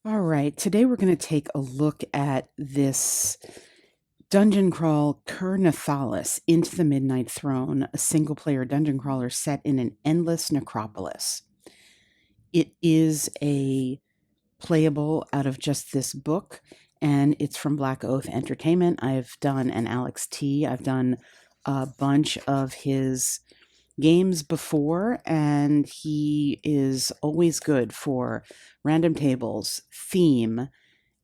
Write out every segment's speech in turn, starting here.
All right, today we're going to take a look at this dungeon crawl, Ker Nethalas, Into the Midnight Throne, a single-player dungeon crawler set in an endless necropolis. It is a playable out of just this book, and it's from Blackoath Entertainment. I've done an Alex T. I've done a bunch of his games before, and he is always good for random tables, theme,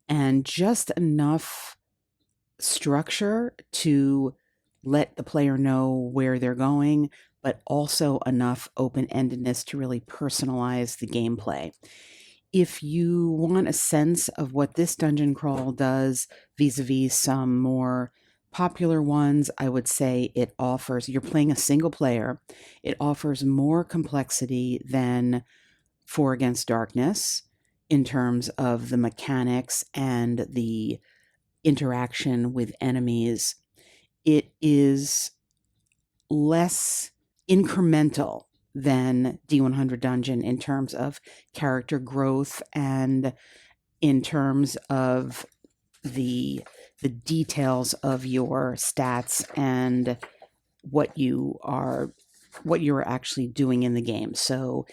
and just enough structure to let the player know where they're going, but also enough open-endedness to really personalize the gameplay. If you want a sense of what this dungeon crawl does vis-a-vis some more popular ones, I would say it offers, you're playing a single player, it offers more complexity than For Against Darkness in terms of the mechanics and the interaction with enemies. It is less incremental than D100 Dungeon in terms of character growth and in terms of the details of your stats and what you're actually doing in the game. So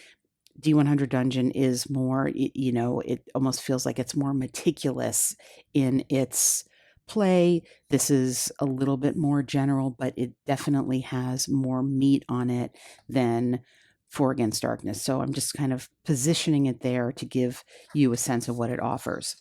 D100 Dungeon is more, it almost feels like it's more meticulous in its play. This is a little bit more general, but it definitely has more meat on it than For Against Darkness. So I'm just kind of positioning it there to give you a sense of what it offers.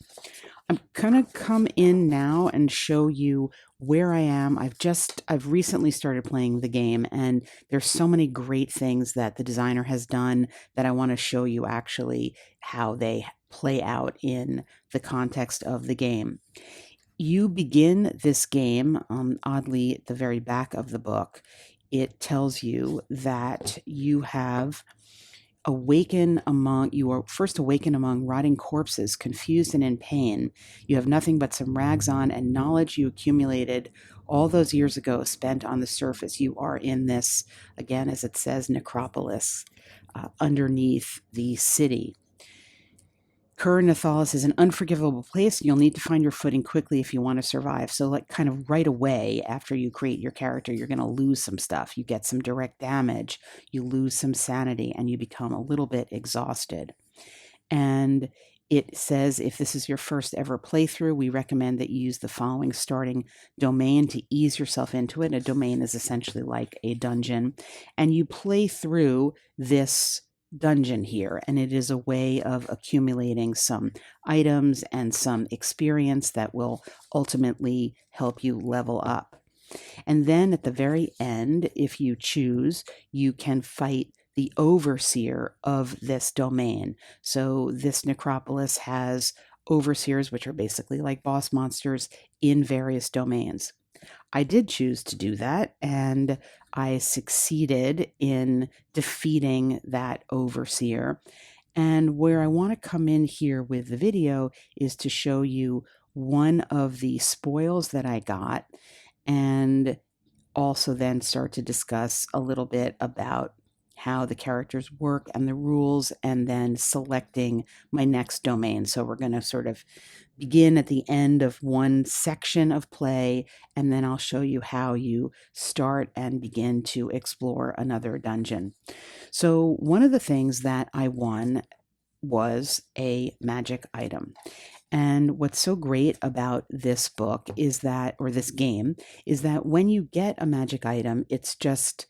I'm gonna come in now and show you where I am. I've recently started playing the game, and there's so many great things that the designer has done that I want to show you actually how they play out in the context of the game. You begin this game, oddly, at the very back of the book, it tells you that you are first awaken among rotting corpses, confused and in pain. You have nothing but some rags on and knowledge you accumulated all those years ago spent on the surface. You are in this, again, as it says, necropolis, underneath the city. Ker Nethalas is an unforgivable place. You'll need to find your footing quickly if you want to survive. So, like, kind of right away after you create your character, you're going to lose some stuff. You get some direct damage, you lose some sanity, and you become a little bit exhausted. And it says if this is your first ever playthrough, we recommend that you use the following starting domain to ease yourself into it. A domain is essentially like a dungeon, and you play through this dungeon here, and it is a way of accumulating some items and some experience that will ultimately help you level up. And then at the very end, if you choose, you can fight the overseer of this domain. So this necropolis has overseers, which are basically like boss monsters in various domains. I did choose to do that, and I succeeded in defeating that overseer. And where I want to come in here with the video is to show you one of the spoils that I got, and also then start to discuss a little bit about how the characters work and the rules, and then selecting my next domain. So we're going to sort of begin at the end of one section of play, and then I'll show you how you start and begin to explore another dungeon. So one of the things that I won was a magic item. And what's so great about this book is that, or this game, is that when you get a magic item, it's just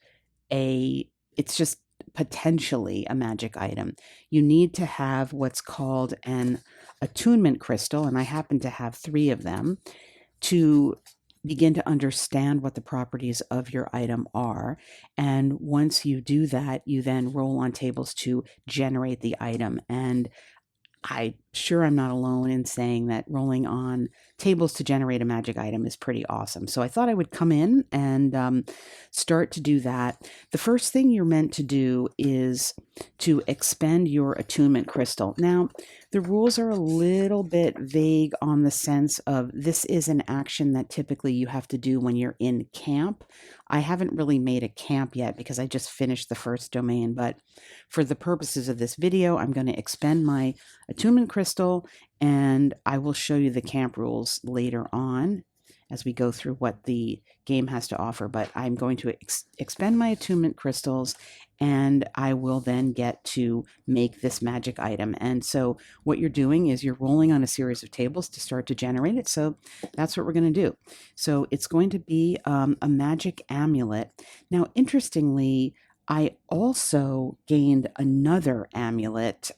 potentially a magic item. You need to have what's called an attunement crystal, and I happen to have 3 of them, to begin to understand what the properties of your item are. And once you do that, you then roll on tables to generate the item. And I'm sure I'm not alone in saying that rolling on tables to generate a magic item is pretty awesome. So I thought I would come in and start to do that. The first thing you're meant to do is to expend your attunement crystal. Now, the rules are a little bit vague on the sense of this is an action that typically you have to do when you're in camp. I haven't really made a camp yet because I just finished the first domain, but for the purposes of this video, I'm going to expend my attunement crystal, and I will show you the camp rules later on as we go through what the game has to offer, but I'm going to expend my attunement crystals, and I will then get to make this magic item. And so what you're doing is you're rolling on a series of tables to start to generate it. So that's what we're going to do. So it's going to be a magic amulet. Now, interestingly, I also gained another amulet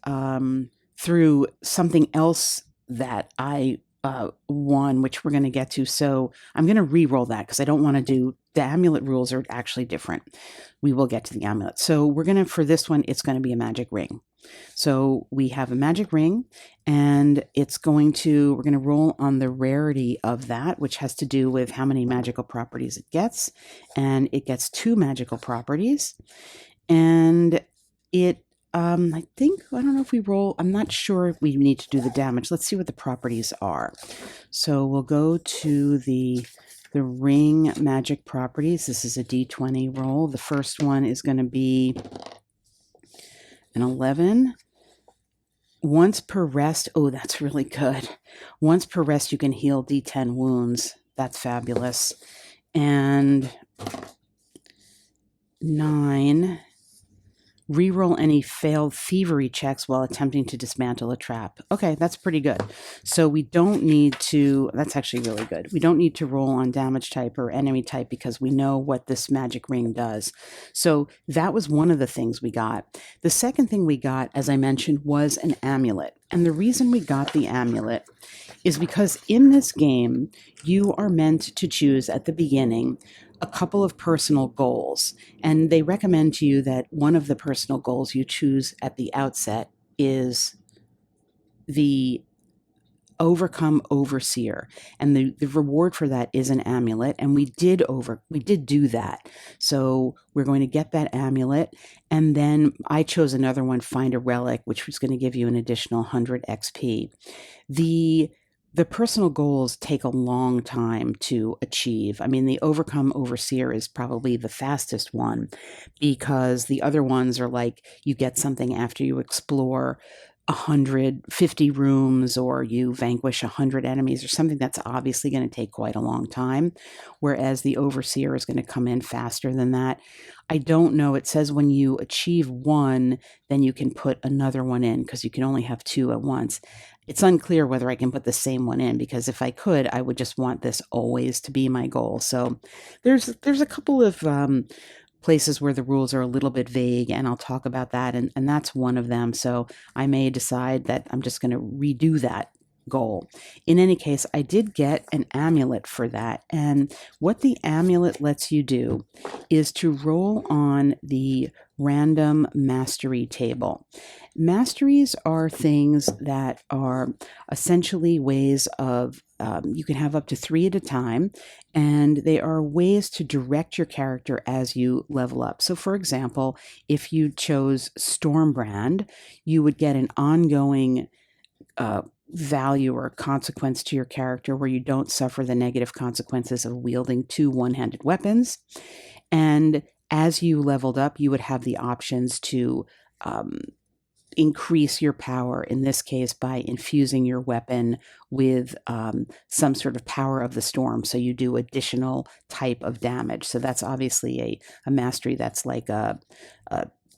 through something else that I won, which we're going to get to. So I'm going to re-roll that because I don't want to do the amulet rules are actually different. We will get to the amulet. So we're going to, for this one, it's going to be a magic ring. So we have a magic ring, and we're going to roll on the rarity of that, which has to do with how many magical properties it gets. And it gets 2 magical properties. And it I don't know if we roll. I'm not sure if we need to do the damage. Let's see what the properties are. So we'll go to the ring magic properties. This is a D20 roll. The first one is going to be an 11. Once per rest. Oh, that's really good. Once per rest, you can heal D10 wounds. That's fabulous. And 9. Reroll any failed thievery checks while attempting to dismantle a trap. Okay, that's pretty good. So we don't need to, that's actually really good. We don't need to roll on damage type or enemy type because we know what this magic ring does. So that was one of the things we got. The second thing we got, as I mentioned, was an amulet. And the reason we got the amulet is because in this game, you are meant to choose at the beginning a couple of personal goals. And they recommend to you that one of the personal goals you choose at the outset is the overcome overseer, and the reward for that is an amulet, and we did do that. So we're going to get that amulet, and then I chose another one, find a relic, which was going to give you an additional 100 XP. The personal goals take a long time to achieve. I mean, the overcome overseer is probably the fastest one because the other ones are like you get something after you explore 150 rooms or you vanquish 100 enemies or something that's obviously going to take quite a long time, whereas the overseer is going to come in faster than that. I don't know. It says when you achieve one, then you can put another one in because you can only have 2 at once. It's unclear whether I can put the same one in because if I could, I would just want this always to be my goal. So there's a couple of places where the rules are a little bit vague, and I'll talk about that, and that's one of them. So I may decide that I'm just going to redo that goal. In any case, I did get an amulet for that, and what the amulet lets you do is to roll on the random mastery table. Masteries are things that are essentially ways of you can have up to 3 at a time, and they are ways to direct your character as you level up. So for example, if you chose Stormbrand, you would get an ongoing value or consequence to your character where you don't suffer the negative consequences of wielding 2 one-handed weapons. And as you leveled up, you would have the options to increase your power, in this case by infusing your weapon with some sort of power of the storm, so you do additional type of damage. So that's obviously a mastery that's like a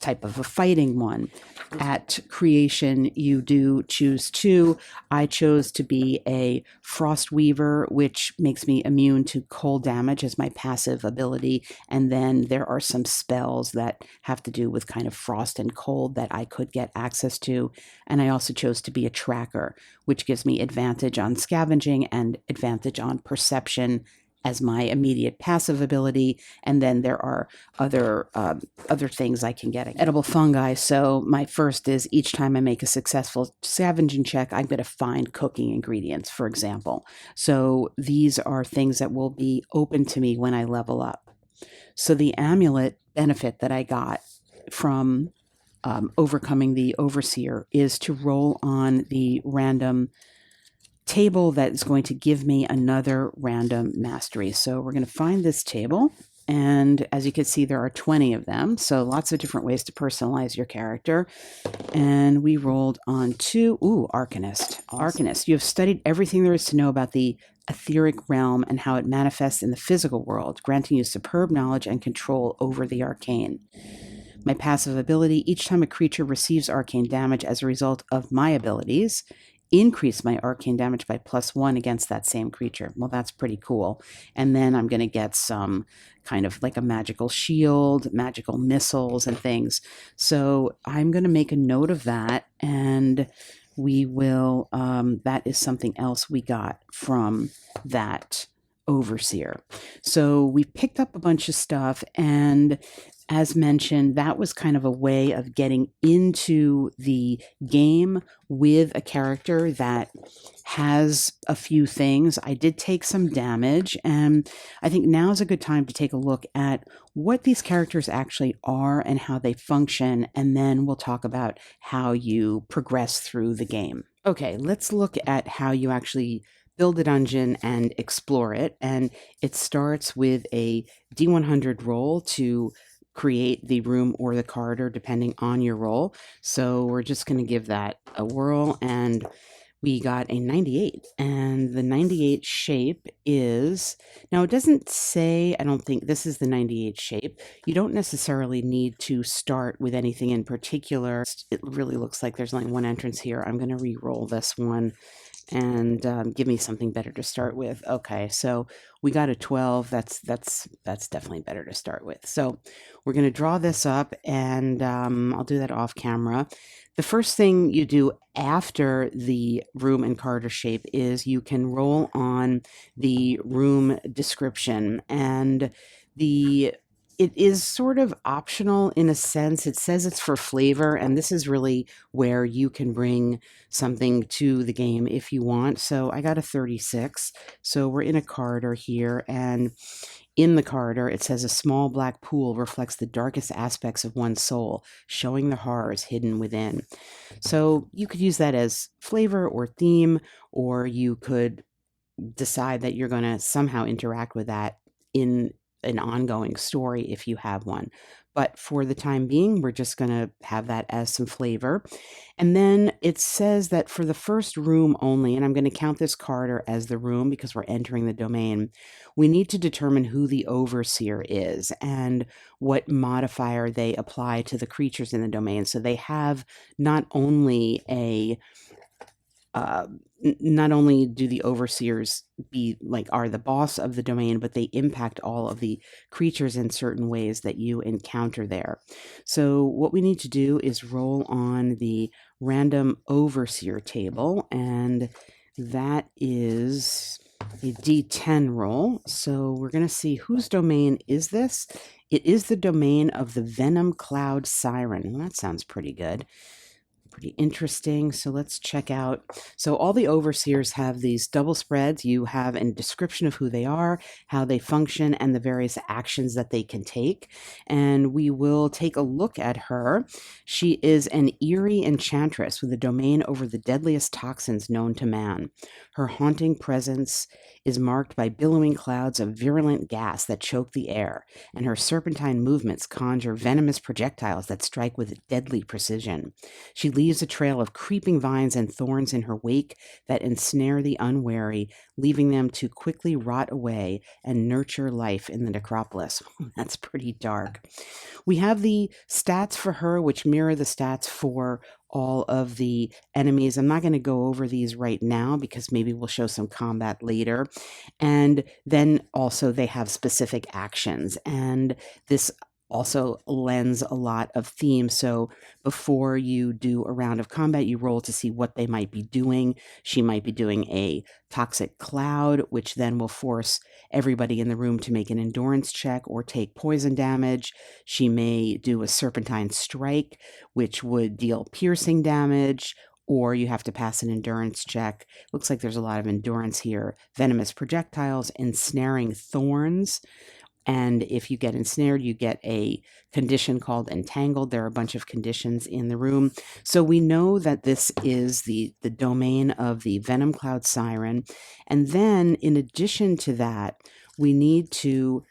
type of a fighting one. At creation, you do choose 2. I chose to be a Frost Weaver, which makes me immune to cold damage as my passive ability, and then there are some spells that have to do with kind of frost and cold that I could get access to. And I also chose to be a Tracker, which gives me advantage on scavenging and advantage on perception as my immediate passive ability, and then there are other things I can get. Edible fungi, so my first is each time I make a successful scavenging check, I'm going to find cooking ingredients, for example. So these are things that will be open to me when I level up. So the amulet benefit that I got from overcoming the overseer is to roll on the random table that is going to give me another random mastery. So we're going to find this table, And as you can see, there are 20 of them. So lots of different ways to personalize your character. And we rolled on 2. Ooh, Arcanist. Awesome. Arcanist, you have studied everything there is to know about the etheric realm and how it manifests in the physical world, granting you superb knowledge and control over the arcane. My passive ability, each time a creature receives arcane damage as a result of my abilities, increase my arcane damage by +1 against that same creature. Well, that's pretty cool. And then I'm going to get some kind of like a magical shield, magical missiles and things. So I'm going to make a note of that, and we will, that is something else we got from that overseer. So we picked up a bunch of stuff, and as mentioned, that was kind of a way of getting into the game with a character that has a few things. I did take some damage, and I think now is a good time to take a look at what these characters actually are and how they function, and then we'll talk about how you progress through the game. Okay, let's look at how you actually build a dungeon and explore it, and it starts with a D100 roll to create the room or the corridor depending on your roll. So we're just going to give that a whirl, and we got a 98, and the 98 shape is, now it doesn't say, I don't think this is the 98 shape. You don't necessarily need to start with anything in particular. It really looks like there's only one entrance here. I'm going to re-roll this one and give me something better to start with. Okay, so we got a 12. That's definitely better to start with. So we're going to draw this up, and I'll do that off camera. The first thing you do after the room and corridor shape is you can roll on the room description, and it is sort of optional in a sense. It says it's for flavor, and this is really where you can bring something to the game if you want. So I got a 36. So we're in a corridor here, and in the corridor, it says a small black pool reflects the darkest aspects of one's soul, showing the horrors hidden within. So you could use that as flavor or theme, or you could decide that you're going to somehow interact with that in an ongoing story if you have one. But for the time being, we're just going to have that as some flavor. And then it says that for the first room only, and I'm going to count this corridor as the room because we're entering the domain, we need to determine who the overseer is and what modifier they apply to the creatures in the domain. So they have not only a not only do the overseers are the boss of the domain, but they impact all of the creatures in certain ways that you encounter there. So what we need to do is roll on the random overseer table, and that is a D10 roll. So we're going to see whose domain is this. It is the domain of the Venom Cloud Siren. Well, that sounds pretty good. Pretty interesting. So let's check out. So all the overseers have these double spreads. You have a description of who they are, how they function, and the various actions that they can take. And we will take a look at her. She is an eerie enchantress with a domain over the deadliest toxins known to man. Her haunting presence is marked by billowing clouds of virulent gas that choke the air, and her serpentine movements conjure venomous projectiles that strike with deadly precision. She leaves a trail of creeping vines and thorns in her wake that ensnare the unwary, leaving them to quickly rot away and nurture life in the necropolis. That's pretty dark. We have the stats for her, which mirror the stats for all of the enemies. I'm not going to go over these right now because maybe we'll show some combat later. And then also they have specific actions, and this also lends a lot of theme. So before you do a round of combat, you roll to see what they might be doing. She might be doing a toxic cloud, which then will force everybody in the room to make an endurance check or take poison damage. She may do a serpentine strike, which would deal piercing damage, or you have to pass an endurance check. Looks like there's a lot of endurance here. Venomous projectiles, ensnaring thorns. And if you get ensnared, you get a condition called entangled. There are a bunch of conditions in the room. So we know that this is the domain of the Venom Cloud Siren. And then in addition to that, we need to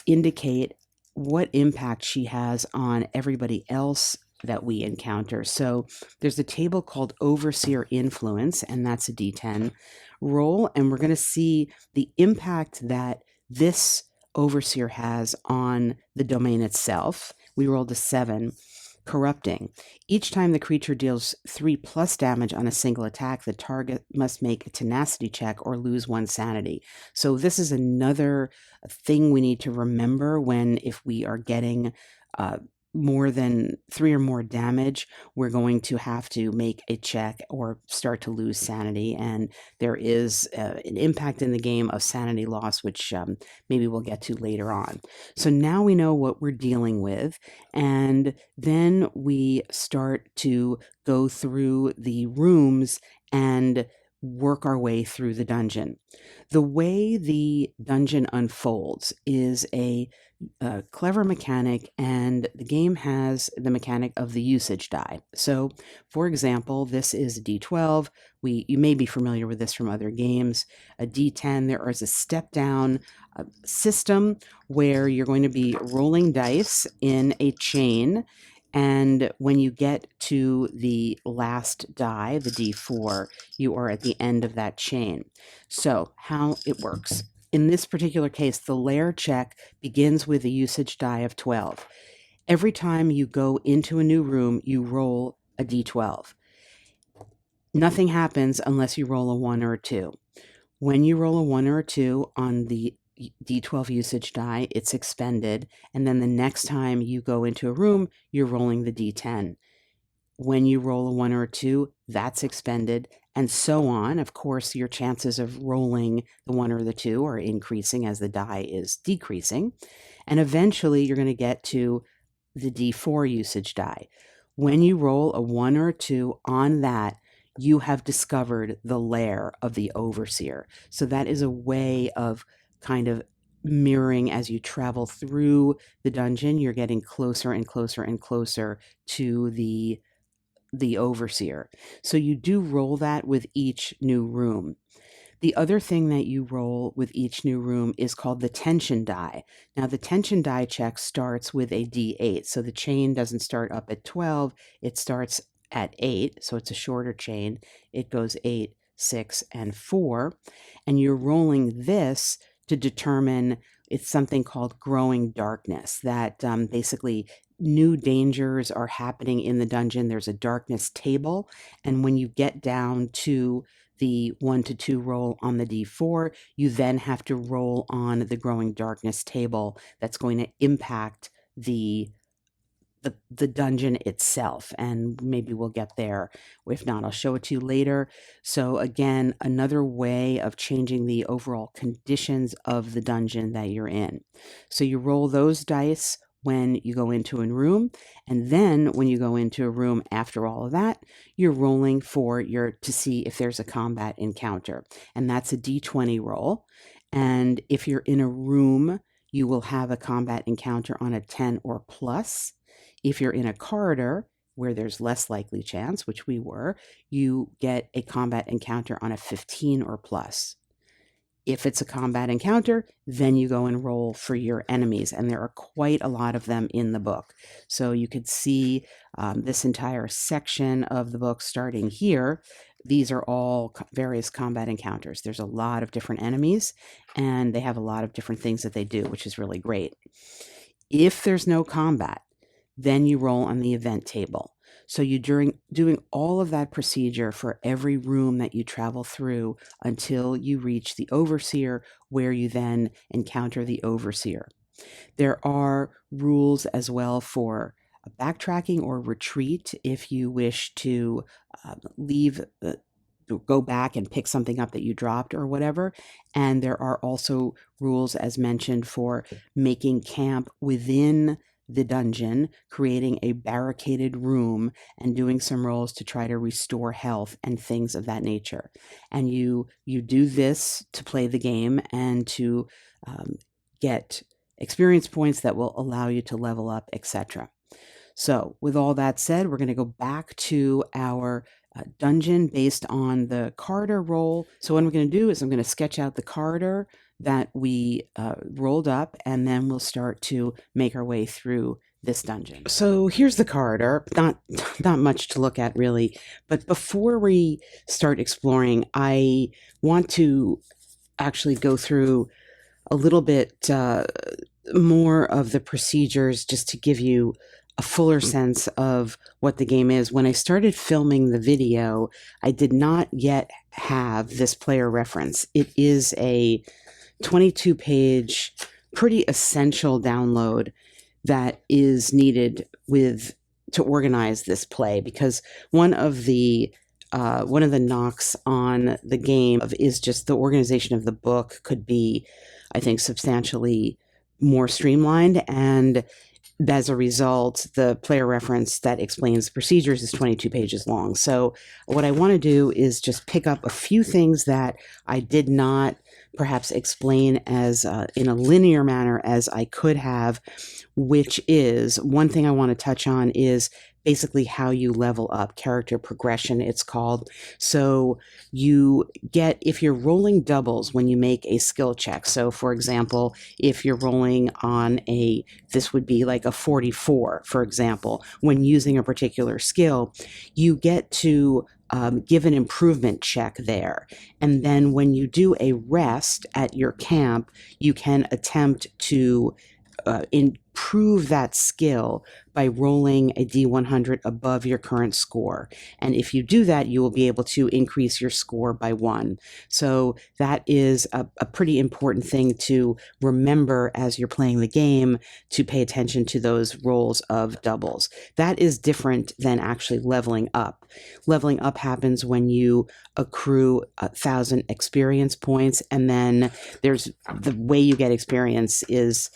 indicate what impact she has on everybody else that we encounter. So there's a table called Overseer Influence, and that's a D10 roll, and we're going to see the impact that this Overseer has on the domain itself. We rolled a 7. Corrupting. Each time the creature deals 3+ damage on a single attack, the target must make a tenacity check or lose 1 sanity. So this is another thing we need to remember when, if we are getting more than 3 or more damage, we're going to have to make a check or start to lose sanity. And there is an impact in the game of sanity loss, which maybe we'll get to later on. So now we know what we're dealing with, and then we start to go through the rooms and work our way through the dungeon. The way the dungeon unfolds is a clever mechanic, and the game has the mechanic of the usage die. So, for example, this is a D12. You may be familiar with this from other games. A D10, there is a step down system where you're going to be rolling dice in a chain, and when you get to the last die, the D4, you are at the end of that chain. So, how it works. In this particular case, the lair check begins with a usage die of 12. Every time you go into a new room, you roll a d12. Nothing happens unless you roll a 1 or a 2. When you roll a 1 or a 2 on the d12 usage die, it's expended, and then the next time you go into a room, you're rolling the d10. When you roll a 1 or a 2, that's expended, and so on. Of course, your chances of rolling the 1 or the 2 are increasing as the die is decreasing. And eventually, you're going to get to the D4 usage die. When you roll a 1 or a 2 on that, you have discovered the lair of the Overseer. So that is a way of kind of mirroring as you travel through the dungeon. You're getting closer and closer and closer to the Overseer. So you do roll that with each new room. The other thing that you roll with each new room is called the tension die. Now, the tension die check starts with a D8. So the chain doesn't start up at 12, it starts at 8. So it's a shorter chain. It goes 8, 6, and 4. And you're rolling this to determine, it's something called growing darkness, that basically new dangers are happening in the dungeon. There's a darkness table. And when you get down to the 1 to 2 roll on the D4, you then have to roll on the growing darkness table that's going to impact the dungeon itself, and maybe we'll get there. If not, I'll show it to you later. So again, another way of changing the overall conditions of the dungeon that you're in. So you roll those dice when you go into a room, and then when you go into a room after all of that, you're rolling for to see if there's a combat encounter, and that's a D20 roll. And if you're in a room, you will have a combat encounter on a 10 or plus. If you're in a corridor where there's less likely chance, which we were, you get a combat encounter on a 15 or plus. If it's a combat encounter, then you go and roll for your enemies, and there are quite a lot of them in the book. So you could see this entire section of the book starting here. These are all various combat encounters. There's a lot of different enemies, and they have a lot of different things that they do, which is really great. If there's no combat, then you roll on the event table. So you're doing all of that procedure for every room that you travel through until you reach the Overseer, where you then encounter the Overseer. There are rules as well for backtracking or retreat if you wish to go back and pick something up that you dropped or whatever. And there are also rules, as mentioned, for making camp within the dungeon, creating a barricaded room, and doing some rolls to try to restore health and things of that nature. And you do this to play the game and to get experience points that will allow you to level up, etc. So with all that said, we're going to go back to our dungeon based on the corridor roll. So what I'm going to do is I'm going to sketch out the corridor that we rolled up, and then we'll start to make our way through this dungeon. So here's the corridor. Not much to look at really, but before we start exploring, I want to actually go through a little bit more of the procedures just to give you a fuller sense of what the game is. When I started filming the video, I did not yet have this player reference. It is a 22-page, pretty essential download that is needed to organize this play, because one of the knocks on the game is just the organization of the book could be, I think, substantially more streamlined, and as a result, the player reference that explains procedures is 22 pages long. So what I want to do is just pick up a few things that I did not perhaps explain as in a linear manner as I could have, which is one thing I want to touch on is basically how you level up, character progression, it's called. So you get, if you're rolling doubles when you make a skill check, so for example, if you're rolling on this would be like a 44, for example, when using a particular skill, you get to give an improvement check there. And then when you do a rest at your camp, you can attempt to improve that skill by rolling a D100 above your current score. And if you do that, you will be able to increase your score by 1. So that is a pretty important thing to remember as you're playing the game, to pay attention to those rolls of doubles. That is different than actually leveling up. Leveling up happens when you accrue 1,000 experience points, and then there's the way you get experience is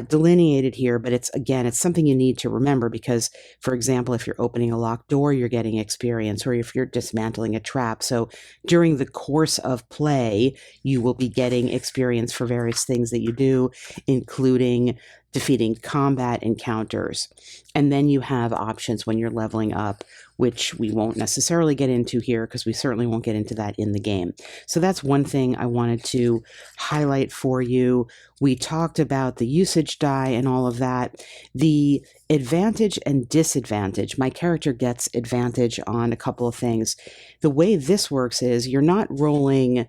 delineated here, but it's something you need to remember, because, for example, if you're opening a locked door, you're getting experience, or if you're dismantling a trap. So during the course of play, you will be getting experience for various things that you do, including defeating combat encounters. And then you have options when you're leveling up, which we won't necessarily get into here, because we certainly won't get into that in the game. So that's one thing I wanted to highlight for you. We talked about the usage die and all of that. The advantage and disadvantage, my character gets advantage on a couple of things. The way this works is you're not rolling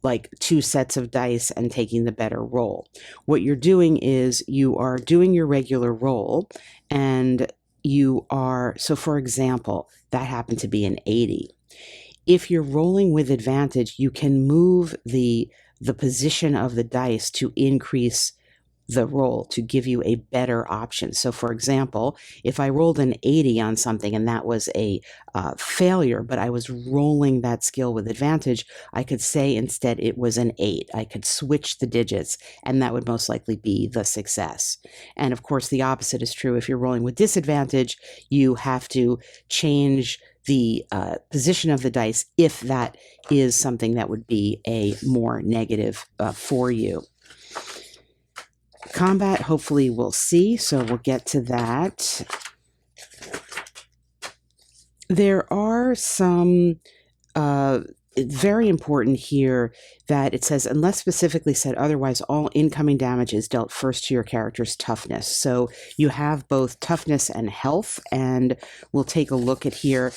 like 2 sets of dice and taking the better roll. What you're doing is you are doing your regular roll, and so for example, that happened to be an 80. If you're rolling with advantage, you can move the position of the dice to increase the roll, to give you a better option. So for example, if I rolled an 80 on something and that was a failure, but I was rolling that skill with advantage, I could say instead it was an 8. I could switch the digits, and that would most likely be the success. And of course, the opposite is true. If you're rolling with disadvantage, you have to change the position of the dice if that is something that would be a more negative for you. Combat, hopefully we'll see, so we'll get to that. There are some very important here that it says, unless specifically said otherwise, all incoming damage is dealt first to your character's toughness. So you have both toughness and health, and we'll take a look at here.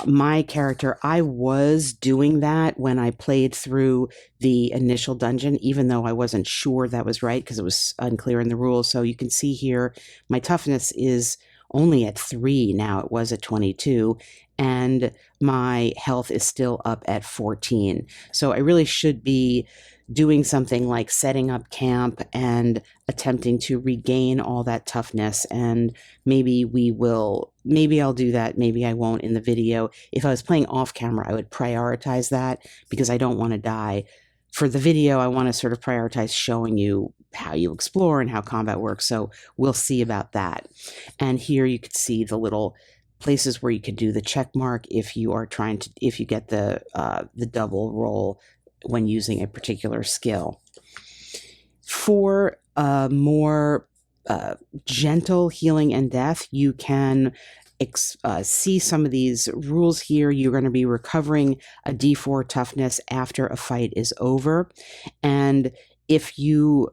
My character, I was doing that when I played through the initial dungeon, even though I wasn't sure that was right because it was unclear in the rules. So you can see here, my toughness is only at 3 now. It was at 22, and my health is still up at 14. So I really should be doing something like setting up camp and attempting to regain all that toughness. And maybe I'll do that, maybe I won't in the video. If I was playing off camera, I would prioritize that, because I don't want to die. For the video, I want to sort of prioritize showing you how you explore and how combat works. So we'll see about that. And here you can see the little places where you could do the check mark if you get the double roll when using a particular skill. For more gentle healing and death, you can see some of these rules here. You're going to be recovering a D4 toughness after a fight is over. And if you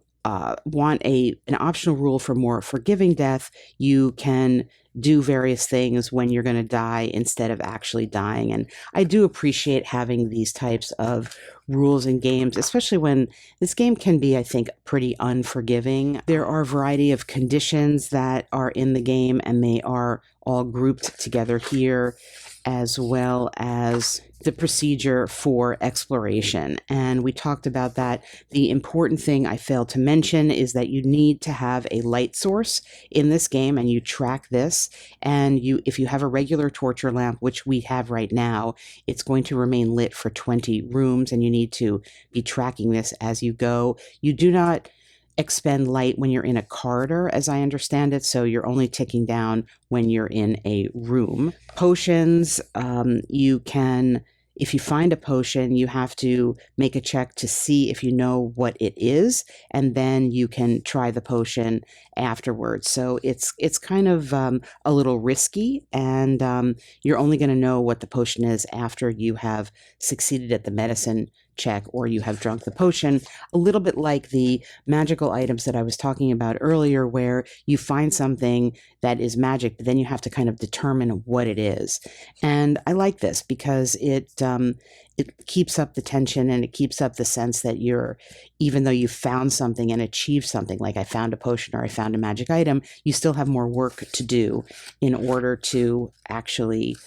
want an optional rule for more forgiving death, you can do various things when you're going to die instead of actually dying. And I do appreciate having these types of rules in games, especially when this game can be, I think, pretty unforgiving. There are a variety of conditions that are in the game, and they are all grouped together here, as well as the procedure for exploration. And we talked about that. The important thing I failed to mention is that you need to have a light source in this game, and you track this. And if you have a regular torture lamp, which we have right now, it's going to remain lit for 20 rooms, and you need to be tracking this as you go. You do not expend light when you're in a corridor, as I understand it, so you're only ticking down when you're in a room. Potions, you can, if you find a potion, you have to make a check to see if you know what it is, and then you can try the potion afterwards. So it's kind of a little risky, and you're only going to know what the potion is after you have succeeded at the medicine check or you have drunk the potion, a little bit like the magical items that I was talking about earlier, where you find something that is magic, but then you have to kind of determine what it is. And I like this because it keeps up the tension, and it keeps up the sense that even though you found something and achieved something, like I found a potion or I found a magic item, you still have more work to do in order to actually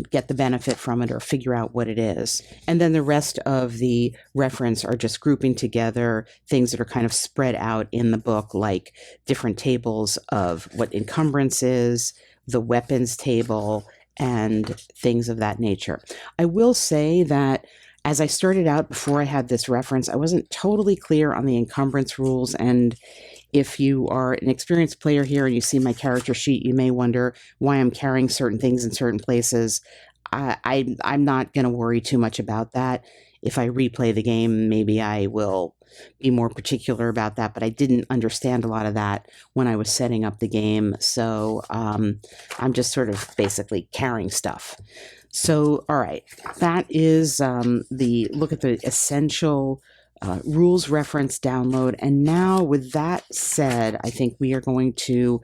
get the benefit from it or figure out what it is. And then the rest of the reference are just grouping together things that are kind of spread out in the book, like different tables of what encumbrance is, the weapons table, and things of that nature. I will say that as I started out, before I had this reference, I wasn't totally clear on the encumbrance rules, and if you are an experienced player here and you see my character sheet, you may wonder why I'm carrying certain things in certain places. I'm not going to worry too much about that. If I replay the game, maybe I will be more particular about that, but I didn't understand a lot of that when I was setting up the game, so I'm just sort of basically carrying stuff. So, all right, that is the look at the essential rules reference download. And now, with that said, I think we are going to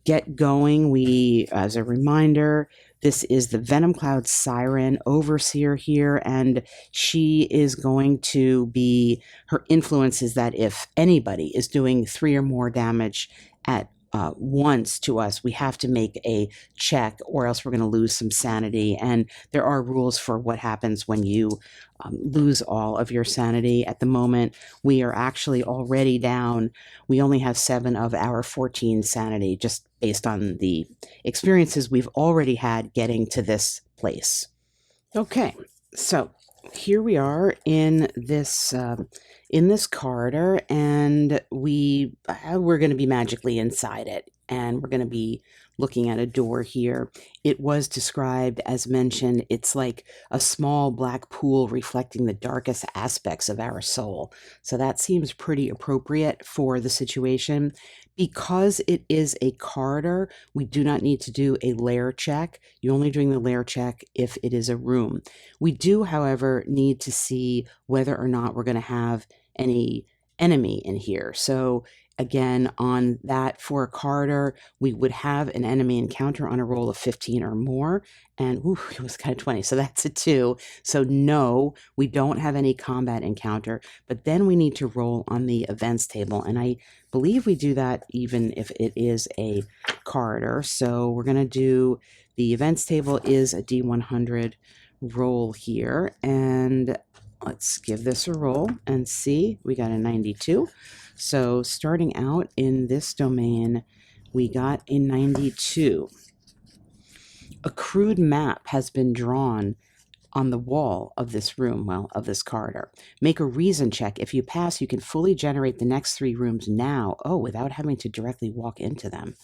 get going. As a reminder, this is the Venom Cloud Siren Overseer here, and she is going to be, her influence is that if anybody is doing 3 or more damage at once to us, we have to make a check, or else we're going to lose some sanity. And there are rules for what happens when you lose all of your sanity. At the moment, we are actually already down. We only have 7 of our 14 sanity, just based on the experiences we've already had getting to this place. Okay, so here we are in this corridor, and we're going to be magically inside it, and we're going to be looking at a door here. It was described, as mentioned, it's like a small black pool reflecting the darkest aspects of our soul. So that seems pretty appropriate for the situation. Because it is a corridor, we do not need to do a lair check. You're only doing the lair check if it is a room. We do, however, need to see whether or not we're going to have any enemy in here. So again, on that, for a corridor, we would have an enemy encounter on a roll of 15 or more. And it was kind of 20, so that's a 2. So no, we don't have any combat encounter. But then we need to roll on the events table. And I believe we do that even if it is a corridor. So we're going to do, the events table is a D100 roll here. And let's give this a roll and see. We got a 92. So starting out in this domain, we got a 92. A crude map has been drawn on the wall of this room, of this corridor. Make a reason check. If you pass, you can fully generate the next 3 rooms now. Oh, without having to directly walk into them.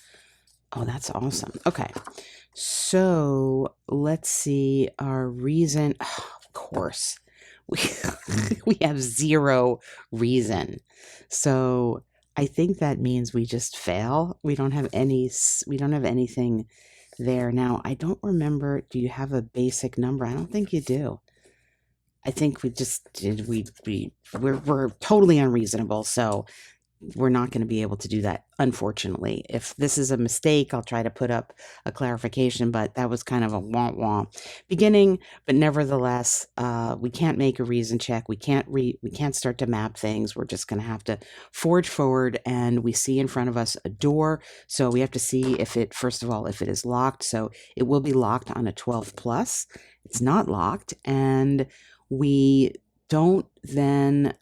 Oh, that's awesome. Okay, so let's see our reason. Oh, of course. We have 0 reason. So I think that means we just fail. We don't have anything there. Now, I don't remember, do you have a basic number? I don't think you do. I think we just did, we're totally unreasonable, so we're not going to be able to do that, unfortunately. If this is a mistake, I'll try to put up a clarification, but that was kind of a wah-wah beginning. But nevertheless, we can't make a reason check. We can't start to map things. We're just going to have to forge forward, and we see in front of us a door. So we have to see if it, first of all, if it is locked. So it will be locked on a 12 plus. It's not locked, and we don't then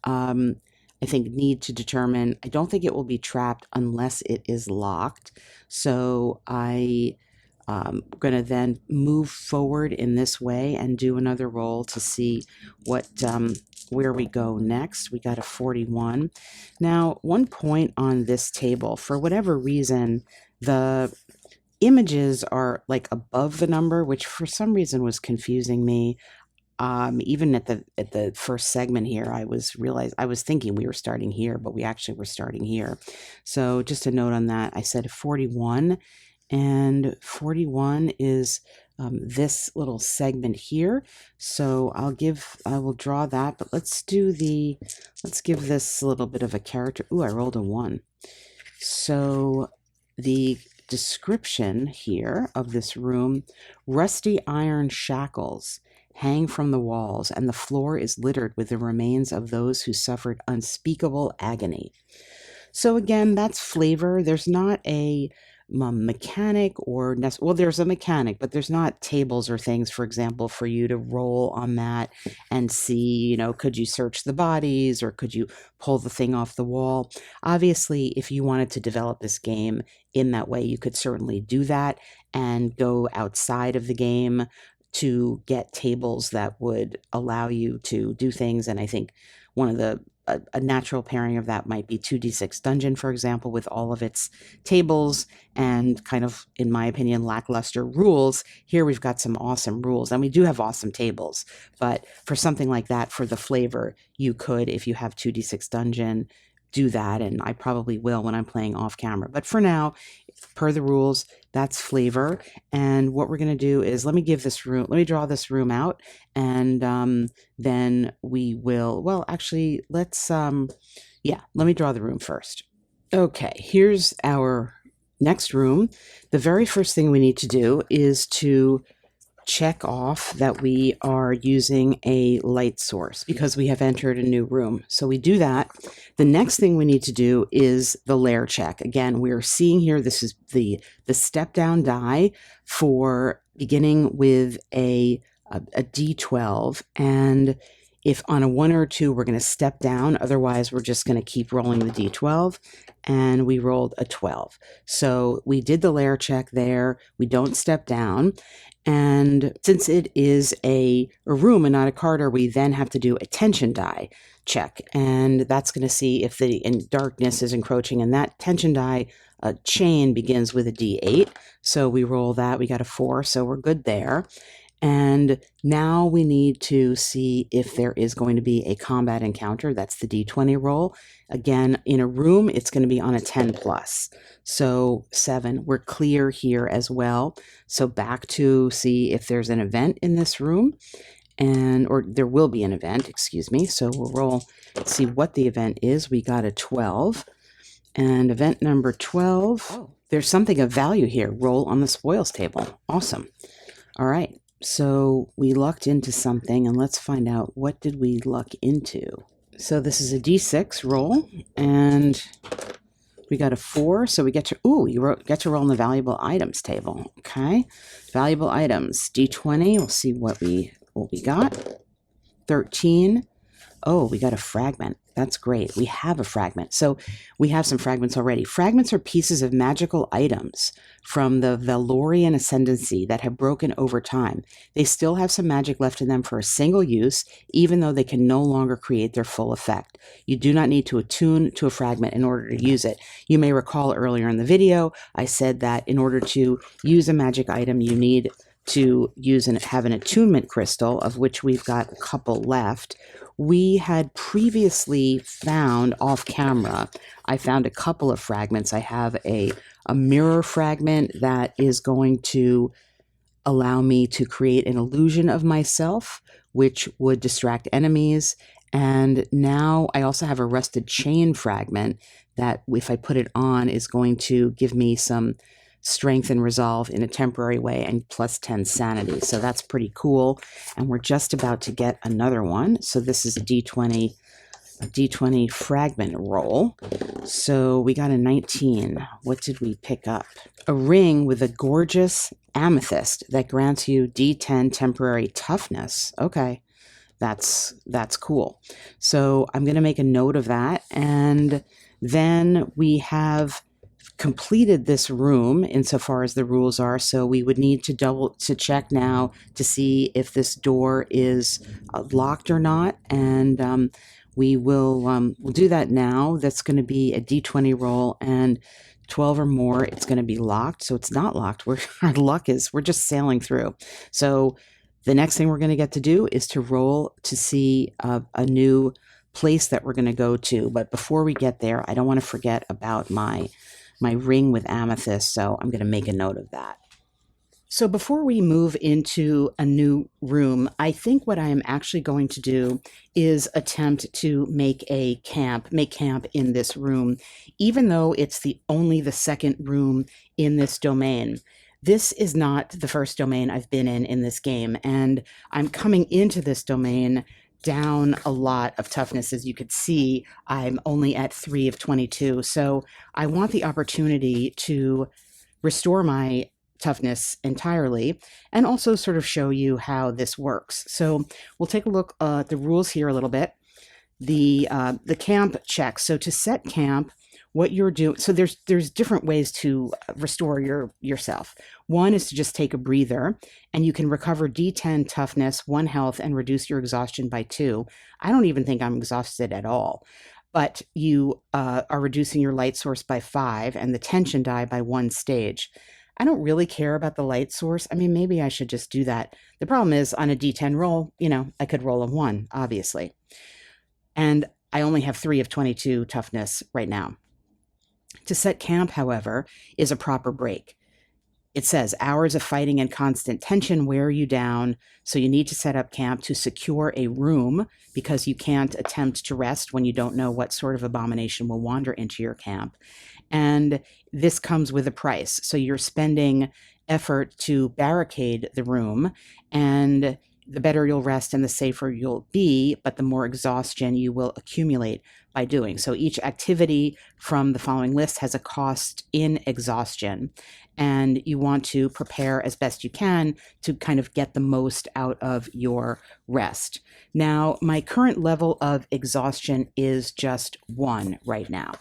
I think need to determine, I don't think it will be trapped unless it is locked. So I'm going to then move forward in this way and do another roll to see what where we go next. We got a 41. Now, one point on this table, for whatever reason, the images are like above the number, which for some reason was confusing me. Even at the first segment here, I was thinking we were starting here, but we actually were starting here. So just a note on that, I said 41, and 41 is this little segment here. So I will draw that, but let's give this a little bit of a character. Ooh, I rolled a 1. So the description here of this room: rusty iron shackles hang from the walls, and the floor is littered with the remains of those who suffered unspeakable agony. So again, that's flavor. There's not a mechanic or, well, there's a mechanic, but there's not tables or things, for example, for you to roll on that and see, could you search the bodies or could you pull the thing off the wall? Obviously, if you wanted to develop this game in that way, you could certainly do that and go outside of the game to get tables that would allow you to do things. And I think one of the a natural pairing of that might be 2d6 Dungeon, for example, with all of its tables and kind of, in my opinion, lackluster rules. Here we've got some awesome rules, and we do have awesome tables. But for something like that, for the flavor, you could, if you have 2d6 Dungeon, do that, and I probably will when I'm playing off camera. But for now, per the rules, that's flavor. And what we're going to do is, let me draw this room out, and then we will, well, actually, let me draw the room first. Okay, here's our next room. The very first thing we need to do is to check off that we are using a light source because we have entered a new room. So we do that. The next thing we need to do is the layer check. Again, we're seeing here, this is the step down die for beginning with a D12. And if on a 1 or a 2, we're going to step down. Otherwise, we're just going to keep rolling the D12. And we rolled a 12. So we did the layer check there. We don't step down. And since it is a room and not a corridor, we then have to do a tension die check. And that's going to see if the darkness is encroaching. And that tension die chain begins with a D8. So we roll that. We got a 4. So we're good there. And now we need to see if there is going to be a combat encounter. That's the D20 roll. Again, in a room, it's going to be on a 10 plus. So 7, we're clear here as well. So back to see if there's an event in this room, or there will be an event, excuse me. So we'll roll, see what the event is. We got a 12. And event number 12, there's something of value here. Roll on the spoils table. Awesome. All right. So we lucked into something, and let's find out, what did we luck into? So this is a D6 roll, and we got a 4, so we get to, get to roll on the valuable items table. Okay, valuable items, D20, we'll see what we got. 13, oh, we got a fragment. That's great. We have a fragment. So we have some fragments already. Fragments are pieces of magical items from the Valorian Ascendancy that have broken over time. They still have some magic left in them for a single use, even though they can no longer create their full effect. You do not need to attune to a fragment in order to use it. You may recall earlier in the video, I said that in order to use a magic item, you need to have an attunement crystal, of which we've got a couple left. We had previously found off camera, I found a couple of fragments. I have a a mirror fragment that is going to allow me to create an illusion of myself, which would distract enemies. And now I also have a rusted chain fragment that, if I put it on, is going to give me some strength and resolve in a temporary way, and plus 10 sanity. So that's pretty cool. And we're just about to get another one. So this is a D20 fragment roll. So we got a 19. What did we pick up? A ring with a gorgeous amethyst that grants you D10 temporary toughness. Okay, that's cool. So I'm going to make a note of that. And then we have completed this room insofar as the rules are, so we would need to check now to see if this door is locked or not, and we'll do that now. That's going to be a D20 roll, and 12 or more, it's going to be locked. So it's not locked. Our luck is we're just sailing through. So the next thing we're going to get to do is to roll to see a new place that we're going to go to. But before we get there, I don't want to forget about my ring with amethyst, so I'm going to make a note of that. So before we move into a new room, I think what I am actually going to do is attempt to make camp in this room, even though it's only the second room in this domain. This is not the first domain I've been in this game, and I'm coming into this domain down a lot of toughness. As you could see, I'm only at 3 of 22. So I want the opportunity to restore my toughness entirely and also sort of show you how this works. So we'll take a look at the rules here a little bit. The camp check. So to set camp, what you're doing, so there's different ways to restore yourself. One is to just take a breather, and you can recover D10 toughness, 1 health, and reduce your exhaustion by 2. I don't even think I'm exhausted at all, but you are reducing your light source by 5 and the tension die by 1 stage. I don't really care about the light source. I mean, maybe I should just do that. The problem is, on a D10 roll, I could roll a 1, obviously. And I only have 3 of 22 toughness right now. To set camp, however, is a proper break. It says hours of fighting and constant tension wear you down, so you need to set up camp to secure a room, because you can't attempt to rest when you don't know what sort of abomination will wander into your camp. And this comes with a price. So you're spending effort to barricade the room, and the better you'll rest and the safer you'll be, but the more exhaustion you will accumulate by doing. So each activity from the following list has a cost in exhaustion, and you want to prepare as best you can to kind of get the most out of your rest. Now, my current level of exhaustion is just 1 right now.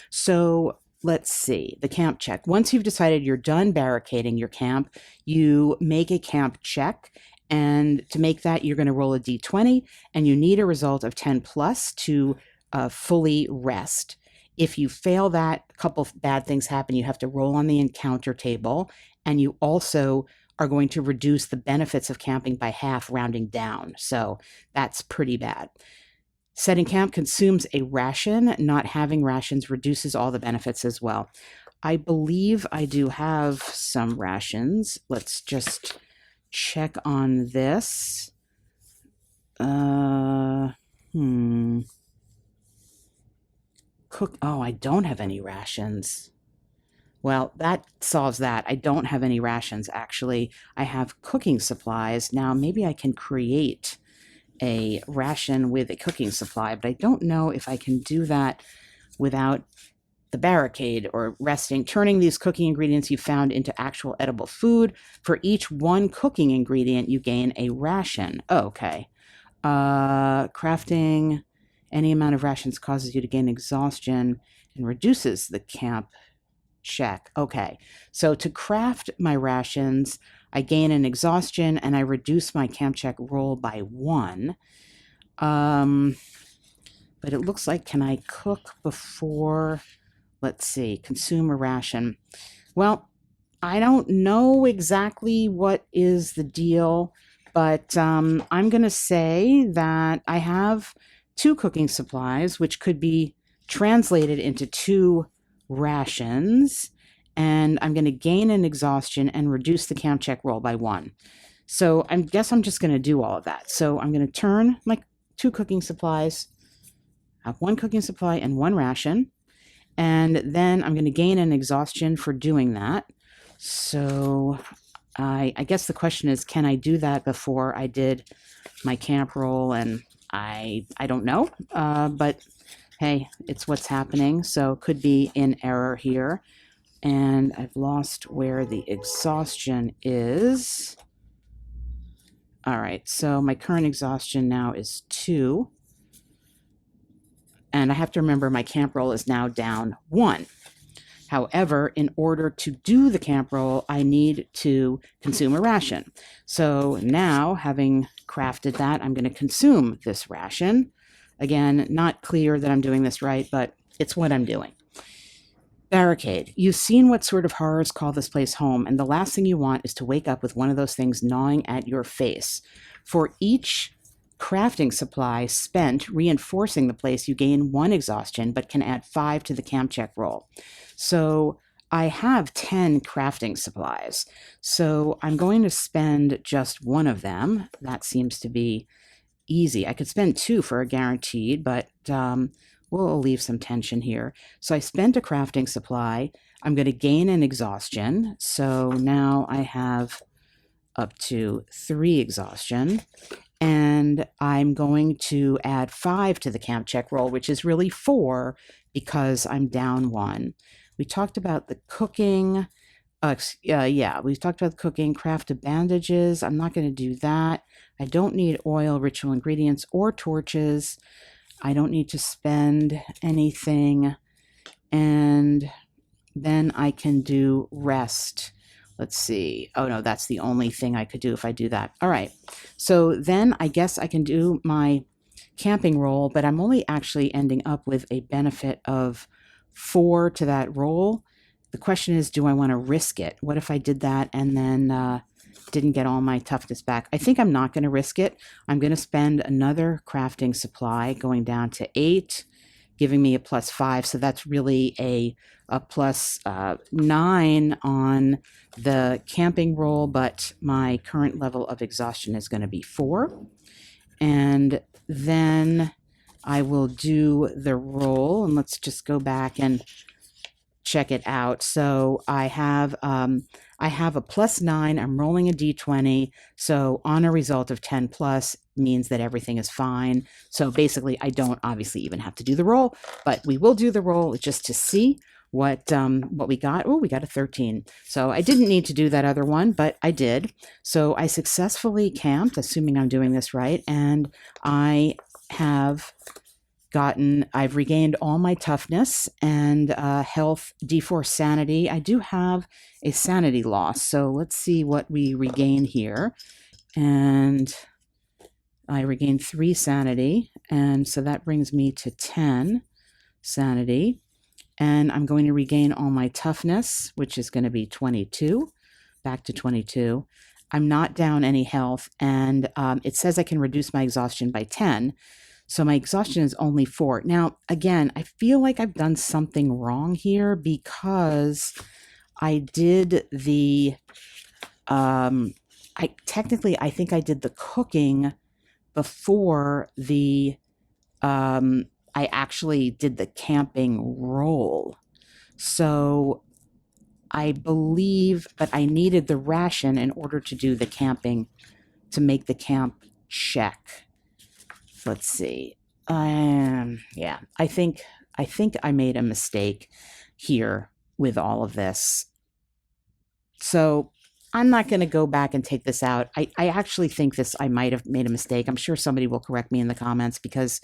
So let's see, the camp check. Once you've decided you're done barricading your camp, you make a camp check. And to make that, you're going to roll a D20, and you need a result of 10 plus to fully rest. If you fail that, a couple of bad things happen. You have to roll on the encounter table, and you also are going to reduce the benefits of camping by half, rounding down. So that's pretty bad. Setting camp consumes a ration. Not having rations reduces all the benefits as well. I believe I do have some rations. Let's just check on this. Oh, I don't have any rations. Well, that solves that. I don't have any rations, actually. I have cooking supplies. Now, maybe I can create a ration with a cooking supply, but I don't know if I can do that without the barricade or resting. Turning these cooking ingredients you found into actual edible food. For each 1 cooking ingredient, you gain a ration. Okay. Crafting any amount of rations causes you to gain exhaustion and reduces the camp check. Okay. So to craft my rations, I gain an exhaustion and I reduce my camp check roll by 1. But it looks like, can I cook before? Let's see, consume a ration. Well, I don't know exactly what is the deal, but I'm going to say that I have 2 cooking supplies, which could be translated into 2 rations. and I'm going to gain an exhaustion and reduce the camp check roll by 1. So I guess I'm just going to do all of that. So I'm going to turn my 2 cooking supplies, have 1 cooking supply and 1 ration, and then I'm going to gain an exhaustion for doing that. So I guess the question is, can I do that before I did my camp roll? And I don't know, but hey, it's what's happening. So could be in error here. And I've lost where the exhaustion is. All right, so my current exhaustion now is 2. And I have to remember my camp roll is now down 1. However, in order to do the camp roll, I need to consume a ration. So now, having crafted that, I'm going to consume this ration. Again, not clear that I'm doing this right, but it's what I'm doing. Barricade. You've seen what sort of horrors call this place home, and the last thing you want is to wake up with one of those things gnawing at your face. For each crafting supply spent reinforcing the place, you gain 1 exhaustion, but can add 5 to the camp check roll. So I have 10 crafting supplies. So I'm going to spend just 1 of them. That seems to be easy. I could spend 2 for a guaranteed, but we'll leave some tension here. So I spent a crafting supply. I'm going to gain an exhaustion. So now I have up to 3 exhaustion. And I'm going to add 5 to the camp check roll, which is really 4 because I'm down 1. We talked about the cooking. Yeah, we talked about the cooking, crafted bandages. I'm not going to do that. I don't need oil, ritual ingredients, or torches. I don't need to spend anything. And then I can do rest. Let's see. Oh, no, that's the only thing I could do if I do that. All right. So then I guess I can do my camping roll, but I'm only actually ending up with a benefit of 4 to that roll. The question is, do I want to risk it? What if I did that and then didn't get all my toughness back? I think I'm not going to risk it. I'm going to spend another crafting supply going down to 8, giving me a +5. So that's really a +9 on the camping roll, but my current level of exhaustion is going to be 4. And then I will do the roll, and let's just go back and check it out. So I have a +9. I'm rolling a d20. So on a result of 10 plus means that everything is fine. So basically, I don't obviously even have to do the roll, but we will do the roll just to see what we got. Oh, we got a 13. So I didn't need to do that other one, but I did. So I successfully camped, assuming I'm doing this right, and I've regained all my toughness and health, D4 sanity. I do have a sanity loss, so let's see what we regain here. And I regained 3 sanity, and so that brings me to 10 sanity. And I'm going to regain all my toughness, which is going to be 22, back to 22. I'm not down any health, and it says I can reduce my exhaustion by 10. So my exhaustion is only 4. Now, again, I feel like I've done something wrong here because I did the, I think I did the cooking before the, I actually did the camping roll. So I believe, but I needed the ration in order to do the camping, to make the camp check. Let's see. Yeah, I think I made a mistake here with all of this. So I'm not going to go back and take this out. I actually think I might have made a mistake. I'm sure somebody will correct me in the comments because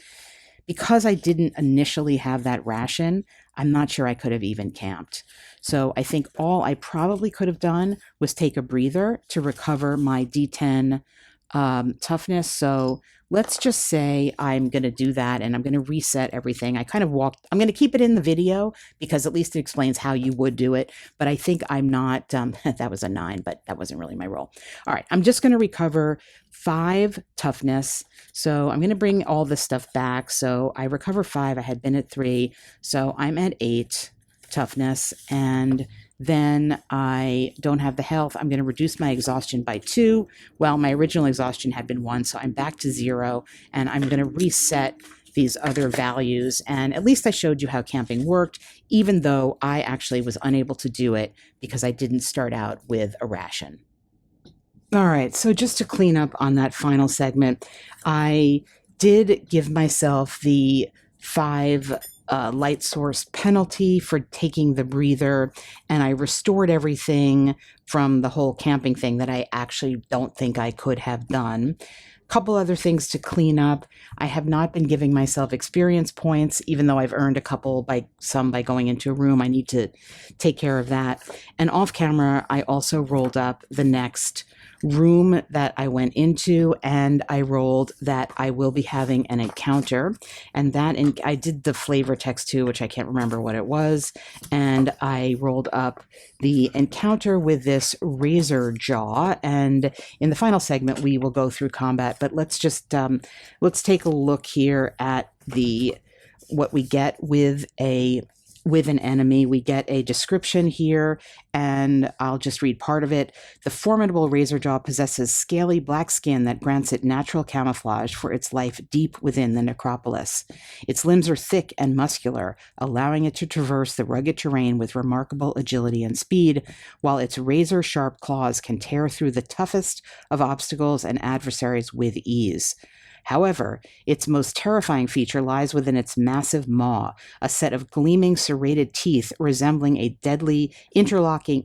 I didn't initially have that ration, I'm not sure I could have even camped. So I think all I probably could have done was take a breather to recover my D10 toughness. So let's just say I'm going to do that and I'm going to reset everything. I'm going to keep it in the video because at least it explains how you would do it. But I think I'm not, that was a 9, but that wasn't really my roll. All right, I'm just going to recover 5 toughness. So I'm going to bring all this stuff back. So I recover 5. I had been at 3. So I'm at 8 toughness. And Then I don't have the health. I'm going to reduce my exhaustion by 2. Well, my original exhaustion had been 1, so I'm back to 0, and I'm going to reset these other values. And at least I showed you how camping worked, even though I actually was unable to do it because I didn't start out with a ration. All right, so just to clean up on that final segment, I did give myself the 5 light source penalty for taking the breather, and I restored everything from the whole camping thing that I actually don't think I could have done. Couple other things to clean up. I have not been giving myself experience points, even though I've earned a couple by going into a room. I need to take care of that. And off camera, I also rolled up the next room that I went into, and I rolled that I will be having an encounter. And that, I did the flavor text too, which I can't remember what it was. And I rolled up the encounter with this razor jaw. And in the final segment, we will go through combat. But let's just let's take a look here at what we get with an enemy. We get a description here, and I'll just read part of it. The formidable razorjaw possesses scaly black skin that grants it natural camouflage for its life deep within the necropolis. Its limbs are thick and muscular, allowing it to traverse the rugged terrain with remarkable agility and speed, while its razor-sharp claws can tear through the toughest of obstacles and adversaries with ease. However, its most terrifying feature lies within its massive maw, a set of gleaming serrated teeth resembling deadly interlocking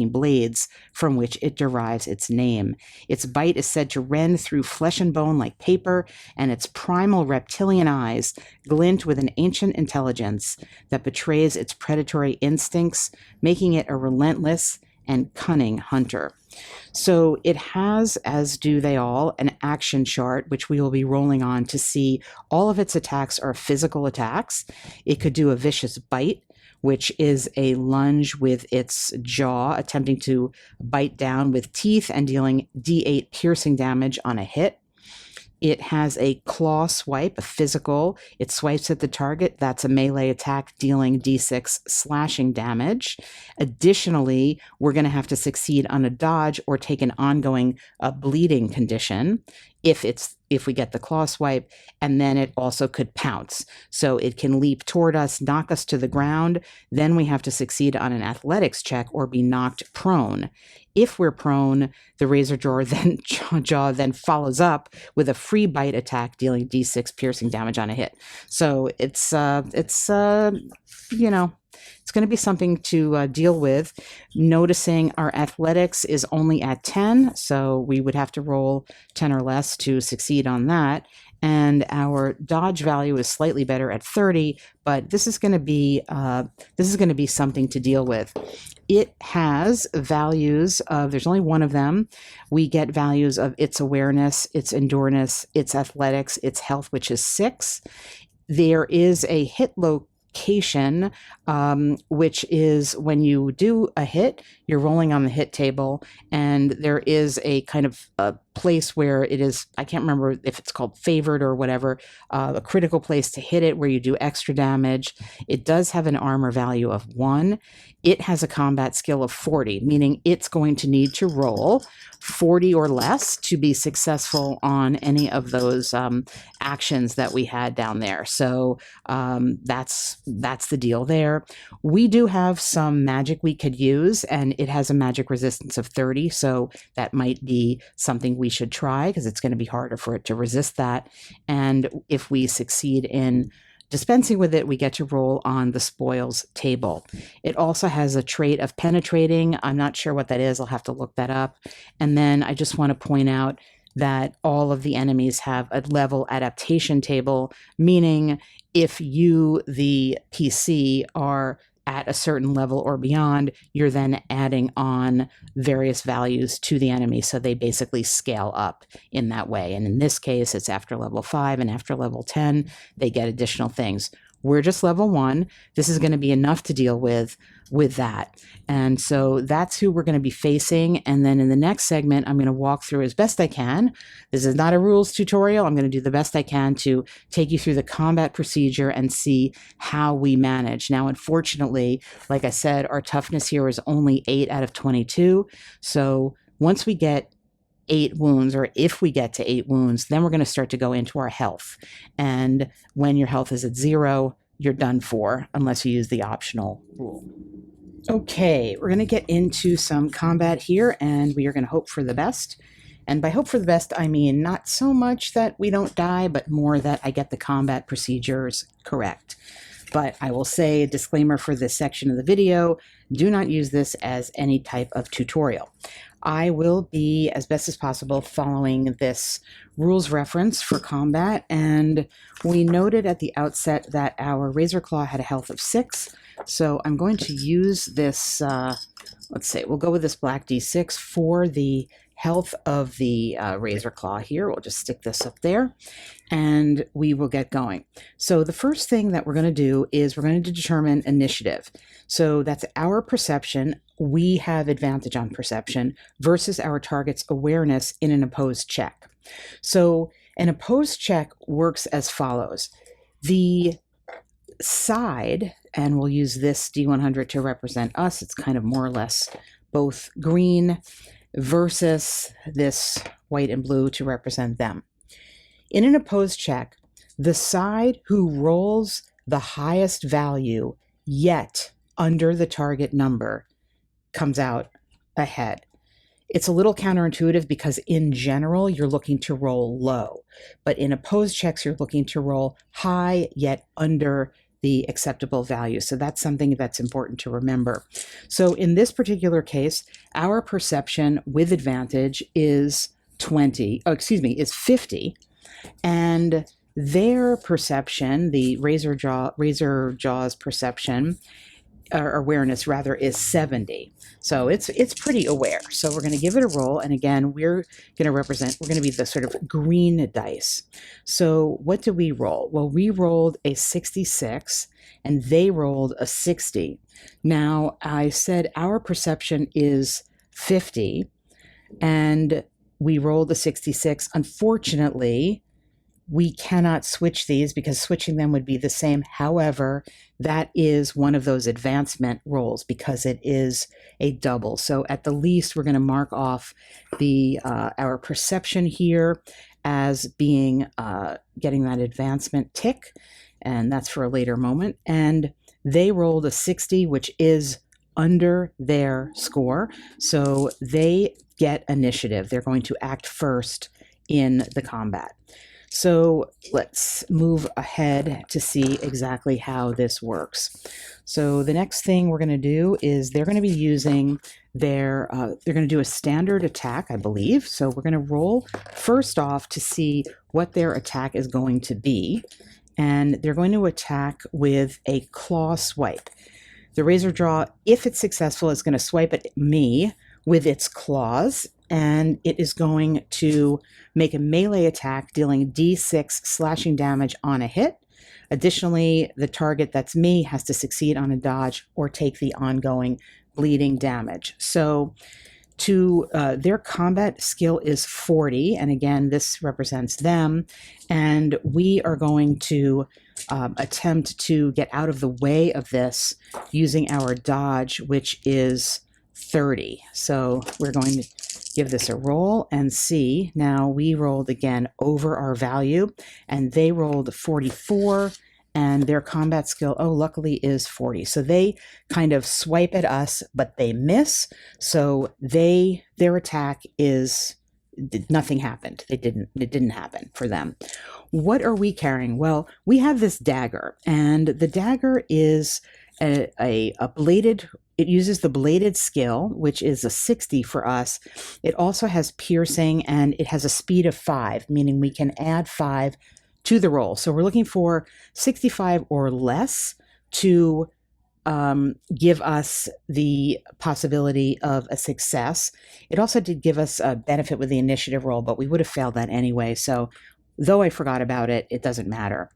blades from which it derives its name. Its bite is said to rend through flesh and bone like paper, and its primal reptilian eyes glint with an ancient intelligence that betrays its predatory instincts, making it a relentless and cunning hunter. So it has, as do they all, an action chart, which we will be rolling on to see all of its attacks are physical attacks. It could do a vicious bite, which is a lunge with its jaw, attempting to bite down with teeth and dealing D8 piercing damage on a hit. It has a claw swipe, a physical. It swipes at the target. That's a melee attack dealing D6 slashing damage. Additionally, we're going to have to succeed on a dodge or take an ongoing bleeding condition if we get the claw swipe, and then it also could pounce. So it can leap toward us, knock us to the ground. Then we have to succeed on an athletics check or be knocked prone. If we're prone, the razor jaw then follows up with a free bite attack dealing D6 piercing damage on a hit. So it's going to be something to deal with. Noticing our athletics is only at 10, so we would have to roll 10 or less to succeed on that. And our dodge value is slightly better at 30, but this is going to be something to deal with. It has values of, there's only one of them. We get values of its awareness, its endurance, its athletics, its health, which is 6. There is a hit location, which is when you do a hit, you're rolling on the hit table, and there is a kind of a place where it is, I can't remember if it's called favored or whatever, a critical place to hit it where you do extra damage. It does have an armor value of 1. It has a combat skill of 40, meaning it's going to need to roll 40 or less to be successful on any of those actions that we had down there. So that's the deal there. We do have some magic we could use, and it has a magic resistance of 30, so that might be something we should try because it's going to be harder for it to resist that. And if we succeed in dispensing with it, we get to roll on the spoils table. It also has a trait of penetrating. I'm not sure what that is. I'll have to look that up. And then I just want to point out that all of the enemies have a level adaptation table, meaning if you, the PC, are at a certain level or beyond, you're then adding on various values to the enemy. So they basically scale up in that way. And in this case, it's after level 5 and after level 10, they get additional things. We're just level 1. This is going to be enough to deal with that. And so that's who we're going to be facing. And then in the next segment, I'm going to walk through as best I can. This is not a rules tutorial. I'm going to do the best I can to take you through the combat procedure and see how we manage. Now, unfortunately, like I said, our toughness here is only 8 out of 22. So once we get 8 wounds, or if we get to 8 wounds, then we're going to start to go into our health. And when your health is at 0, you're done for, unless you use the optional rule. Okay, we're going to get into some combat here, and we are going to hope for the best. And by hope for the best, I mean not so much that we don't die, but more that I get the combat procedures correct. But I will say a disclaimer for this section of the video, do not use this as any type of tutorial. I will be, as best as possible, following this rules reference for combat, and we noted at the outset that our Razor Claw had a health of 6, so I'm going to use this, let's say, we'll go with this black d6 for the health of the Razor Claw here. We'll just stick this up there, and we will get going. So the first thing that we're going to do is we're going to determine initiative. So that's our perception. We have advantage on perception versus our target's awareness in an opposed check. So an opposed check works as follows. The side, and we'll use this D100 to represent us, it's kind of more or less both green versus this white and blue to represent them. In an opposed check, the side who rolls the highest value yet under the target number comes out ahead. It's a little counterintuitive because in general, you're looking to roll low, but in opposed checks, you're looking to roll high yet under the acceptable value. So that's something that's important to remember. So in this particular case, our perception with advantage is 50, and their perception, the Razor Jaw's perception, or awareness rather, is 70. So it's pretty aware. So we're going to give it a roll, and again, we're going to be the sort of green dice. So what do we roll? Well, we rolled a 66 and they rolled a 60. Now, I said our perception is 50 and we rolled a 66. Unfortunately, we cannot switch these because switching them would be the same. However, that is one of those advancement rolls because it is a double. So at the least, we're going to mark off the our perception here as being getting that advancement tick, and that's for a later moment. And they rolled a 60, which is under their score. So they get initiative. They're going to act first in the combat. So let's move ahead to see exactly how this works. So the next thing we're going to do is they're going to be using their, they're going to do a standard attack, I believe. So we're going to roll first off to see what their attack is going to be. And they're going to attack with a claw swipe. The Razor Jaw, if it's successful, is going to swipe at me with its claws, and it is going to make a melee attack dealing D6 slashing damage on a hit. Additionally, the target, that's me, has to succeed on a dodge or take the ongoing bleeding damage. So to their combat skill is 40, and again, this represents them, and we are going to attempt to get out of the way of this using our dodge, which is 30. So we're going to give this a roll and see. Now we rolled again over our value, and they rolled 44, and their combat skill, oh, luckily is 40. So they kind of swipe at us, but they miss. So their attack is, nothing happened. It didn't happen for them. What are we carrying? Well, we have this dagger, and the dagger is a bladed, it uses the bladed skill, which is a 60 for us. It also has piercing, and it has a speed of 5, meaning we can add 5 to the roll. So we're looking for 65 or less to give us the possibility of a success. It also did give us a benefit with the initiative roll, but we would have failed that anyway. So though I forgot about it, it doesn't matter.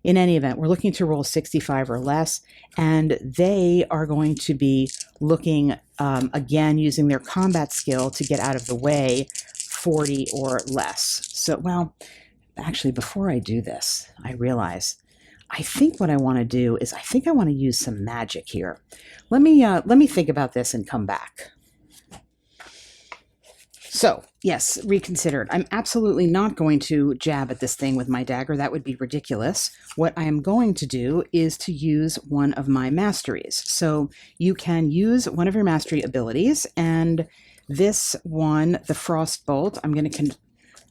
In any event, we're looking to roll 65 or less, and they are going to be looking, again, using their combat skill to get out of the way, 40 or less. So, well, actually, before I do this, I realize I think what I want to do is I think I want to use some magic here. Let me think about this and come back. So, yes, reconsidered. I'm absolutely not going to jab at this thing with my dagger. That would be ridiculous. What I am going to do is to use one of my masteries. So you can use one of your mastery abilities, and this one, the Frostbolt, I'm going to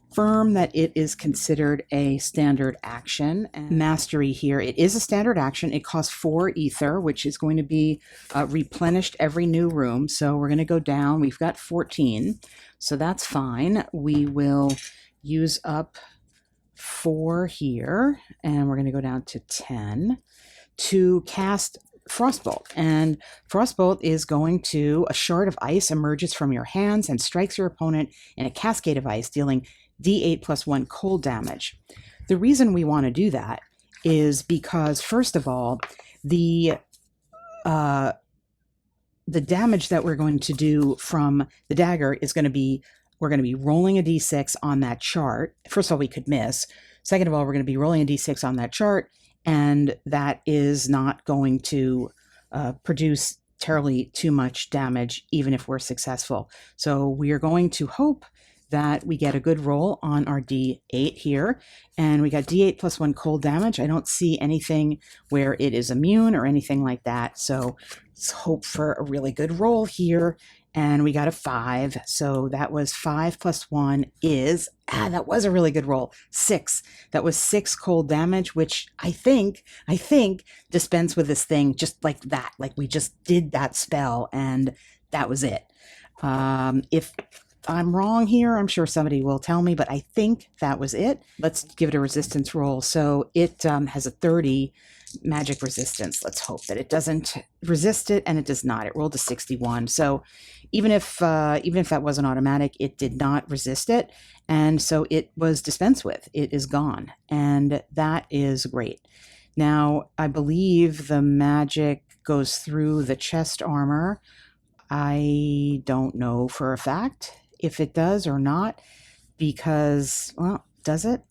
confirm that it is considered a standard action. And mastery here, it is a standard action. It costs 4 ether, which is going to be replenished every new room. So we're going to go down. We've got 14, so that's fine. We will use up 4 here, and we're going to go down to 10 to cast Frostbolt. And Frostbolt is going to, a shard of ice emerges from your hands and strikes your opponent in a cascade of ice, dealing D8 plus 1 cold damage. The reason we want to do that is because, first of all, the damage that we're going to do from the dagger is going to be, we're going to be rolling a d6 on that chart. First of all, we could miss. Second of all, we're going to be rolling a d6 on that chart, and that is not going to produce terribly too much damage, even if we're successful. So we are going to hope that we get a good roll on our D8 here, and we got D8 plus 1 cold damage. I don't see anything where it is immune or anything like that, so let's hope for a really good roll here. And we got a 5, so that was 5 plus 1 is, that was a really good roll, 6. That was 6 cold damage, which I think dispense with this thing just like that. Like we just did that spell, and that was it. If I'm wrong here, I'm sure somebody will tell me, but I think that was it. Let's give it a resistance roll. So it has a 30 magic resistance. Let's hope that it doesn't resist it, and it does not. It rolled a 61. So even if that wasn't automatic, it did not resist it, and so it was dispensed with. It is gone, and that is great. Now, I believe the magic goes through the chest armor. I don't know for a fact if it does or not, because, well, does it?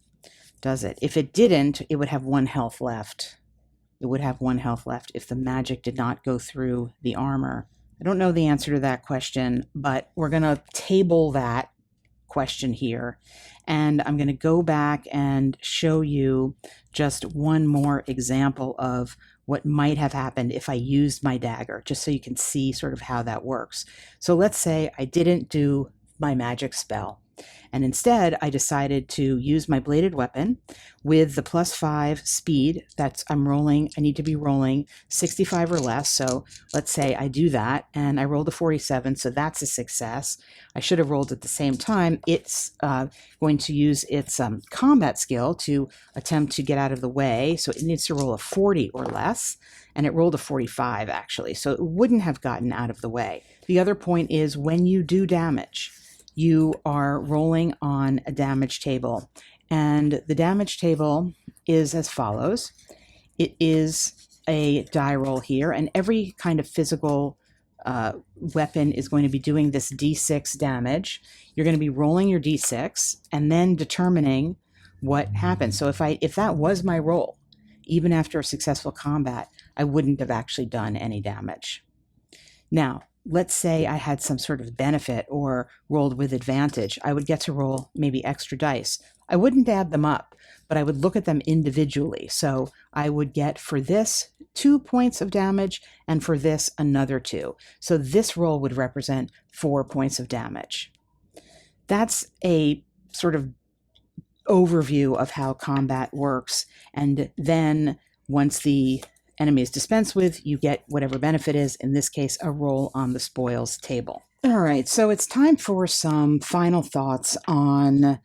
Does it? If it didn't, it would have 1 health left. It would have 1 health left if the magic did not go through the armor. I don't know the answer to that question, but we're going to table that question here, and I'm going to go back and show you just one more example of what might have happened if I used my dagger, just so you can see sort of how that works. So let's say I didn't do my magic spell, and instead I decided to use my bladed weapon with the +5 speed. That's, I need to be rolling 65 or less. So let's say I do that, and I rolled a 47, so that's a success. I should have rolled at the same time. It's going to use its combat skill to attempt to get out of the way, so it needs to roll a 40 or less, and it rolled a 45 actually, so it wouldn't have gotten out of the way. The other point is, when you do damage, you are rolling on a damage table, and the damage table is as follows. It is a die roll here, and every kind of physical weapon is going to be doing this d6 damage. You're going to be rolling your d6 and then determining what happens. So if that was my roll, even after a successful combat, I wouldn't have actually done any damage. Now, let's say I had some sort of benefit or rolled with advantage. I would get to roll maybe extra dice. I wouldn't add them up, but I would look at them individually. So I would get for this 2 points of damage, and for this another 2. So this roll would represent 4 points of damage. That's a sort of overview of how combat works. And then once the enemy is dispensed with, you get whatever benefit is, in this case, a roll on the spoils table. All right, so it's time for some final thoughts on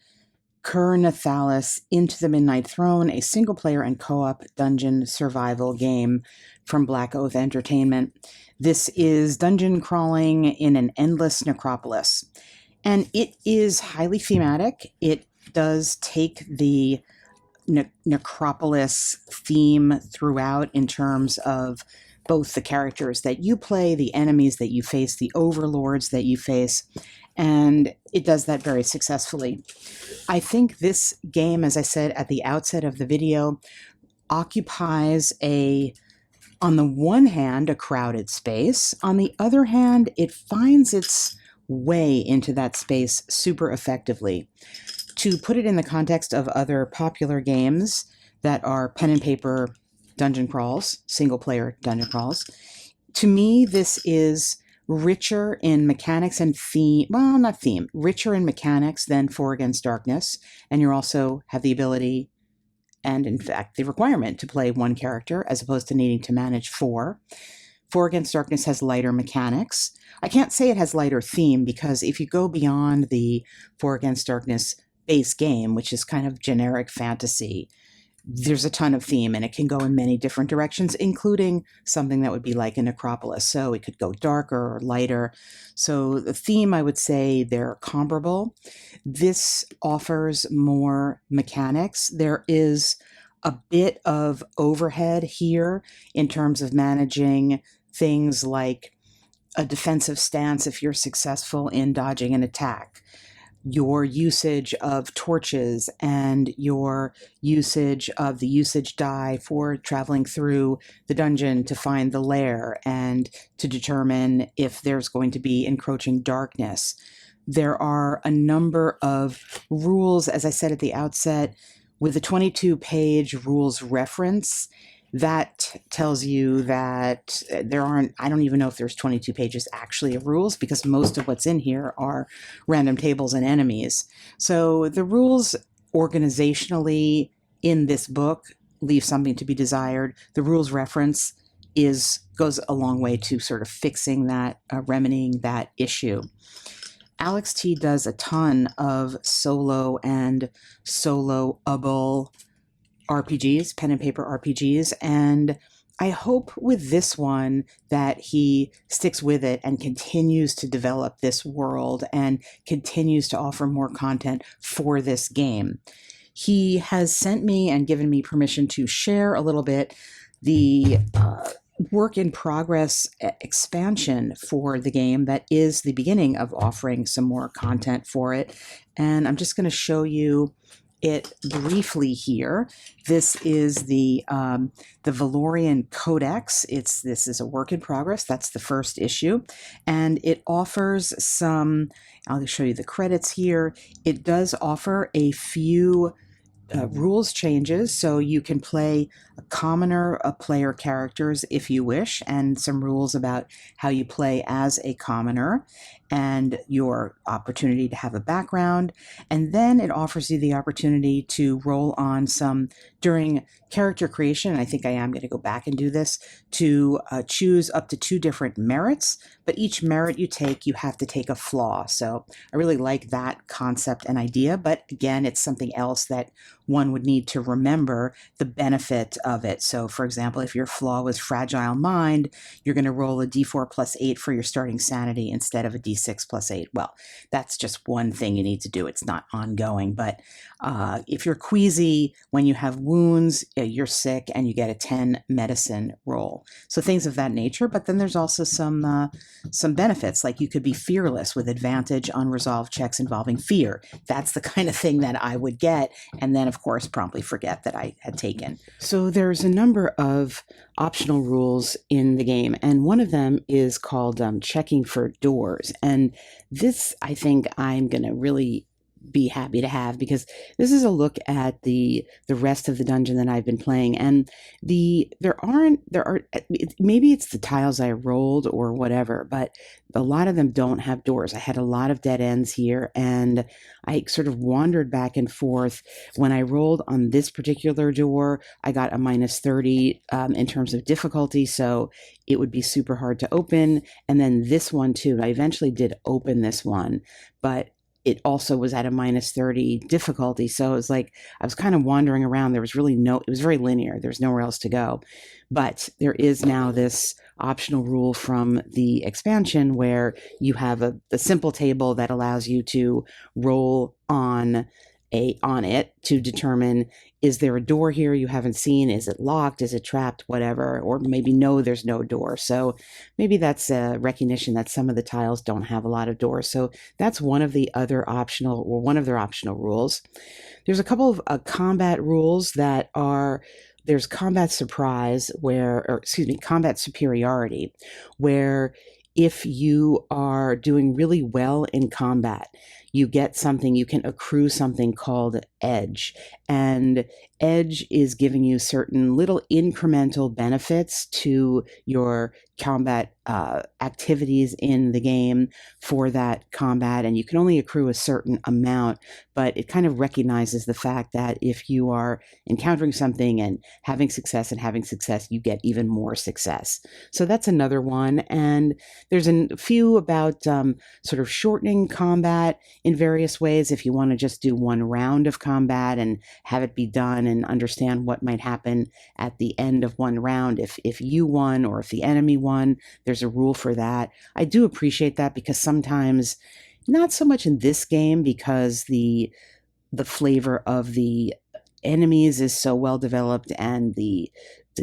Ker Nethalas Into the Midnight Throne, a single-player and co-op dungeon survival game from Blackoath Entertainment. This is dungeon crawling in an endless necropolis, and it is highly thematic. It does take the necropolis theme throughout in terms of both the characters that you play, the enemies that you face, the overlords that you face, and it does that very successfully. I think this game, as I said at the outset of the video, occupies on the one hand, a crowded space. On the other hand, it finds its way into that space super effectively. To put it in the context of other popular games that are pen and paper dungeon crawls, single player dungeon crawls, to me, this is richer in mechanics and theme, well, not theme, richer in mechanics than 4 Against Darkness. And you also have the ability and, in fact, the requirement to play 1 character as opposed to needing to manage 4. 4 Against Darkness has lighter mechanics. I can't say it has lighter theme because if you go beyond the 4 Against Darkness base game, which is kind of generic fantasy, there's a ton of theme and it can go in many different directions, including something that would be like a necropolis. So it could go darker or lighter. So the theme, I would say they're comparable. This offers more mechanics. There is a bit of overhead here in terms of managing things like a defensive stance if you're successful in dodging an attack, your usage of torches, and your usage of the usage die for traveling through the dungeon to find the lair and to determine if there's going to be encroaching darkness. There are a number of rules, as I said at the outset, with a 22-page rules reference. That tells you that there aren't, I don't even know if there's 22 pages actually of rules because most of what's in here are random tables and enemies. So the rules organizationally in this book leave something to be desired. The rules reference goes a long way to sort of fixing that, remedying that issue. Alex T does a ton of solo and solo-able RPGs, pen and paper RPGs, and I hope with this one that he sticks with it and continues to develop this world and continues to offer more content for this game. He has sent me and given me permission to share a little bit the work in progress expansion for the game that is the beginning of offering some more content for it. And I'm just going to show you it briefly here. This is the Valorian Codex. This is a work in progress. That's the first issue, and it offers some. I'll show you the credits here. It does offer a few rules changes, so you can play a commoner player characters if you wish, and some rules about how you play as a commoner and your opportunity to have a background. And then it offers you the opportunity to roll on some during character creation. I think I am going to go back and do this to choose up to 2 different merits, but each merit you take, you have to take a flaw. So I really like that concept and idea, but again, it's something else that one would need to remember the benefit of it. So for example, if your flaw was fragile mind, you're going to roll a d4 plus 8 for your starting sanity instead of a d6 plus 8. Well, that's just one thing you need to do. It's not ongoing, but if you're queasy, when you have wounds, you're sick and you get a 10 medicine roll. So things of that nature, but then there's also some benefits, like you could be fearless with advantage on resolved checks involving fear. That's the kind of thing that I would get, and then of course promptly forget that I had taken. So there's a number of optional rules in the game, and one of them is called checking for doors. And this, I think I'm going to really be happy to have, because this is a look at the rest of the dungeon that I've been playing, and maybe it's the tiles I rolled or whatever, but a lot of them don't have doors. I had a lot of dead ends here, and I sort of wandered back and forth. When I rolled on this particular door, I got a -30 in terms of difficulty, so it would be super hard to open. And then this one too, I eventually did open this one, but it also was at a -30 difficulty. So it was like, I was kind of wandering around. There was really it was very linear. There's nowhere else to go. But there is now this optional rule from the expansion where you have a simple table that allows you to roll on on it to determine, is there a door here you haven't seen? Is it locked? Is it trapped? Whatever. Or maybe no, there's no door. So maybe that's a recognition that some of the tiles don't have a lot of doors. So that's one of the other optional, or one of their optional rules. There's a couple of combat rules that are, there's combat surprise combat superiority, where if you are doing really well in combat, you get something, you can accrue something called edge. And edge is giving you certain little incremental benefits to your combat activities in the game for that combat. And you can only accrue a certain amount, but it kind of recognizes the fact that if you are encountering something and having success, you get even more success. So that's another one. And there's a few about sort of shortening combat in various ways. If you want to just do one round of combat and have it be done and understand what might happen at the end of one round, if you won or if the enemy won, there's a rule for that. I do appreciate that, because sometimes, not so much in this game, because the flavor of the enemies is so well developed, and the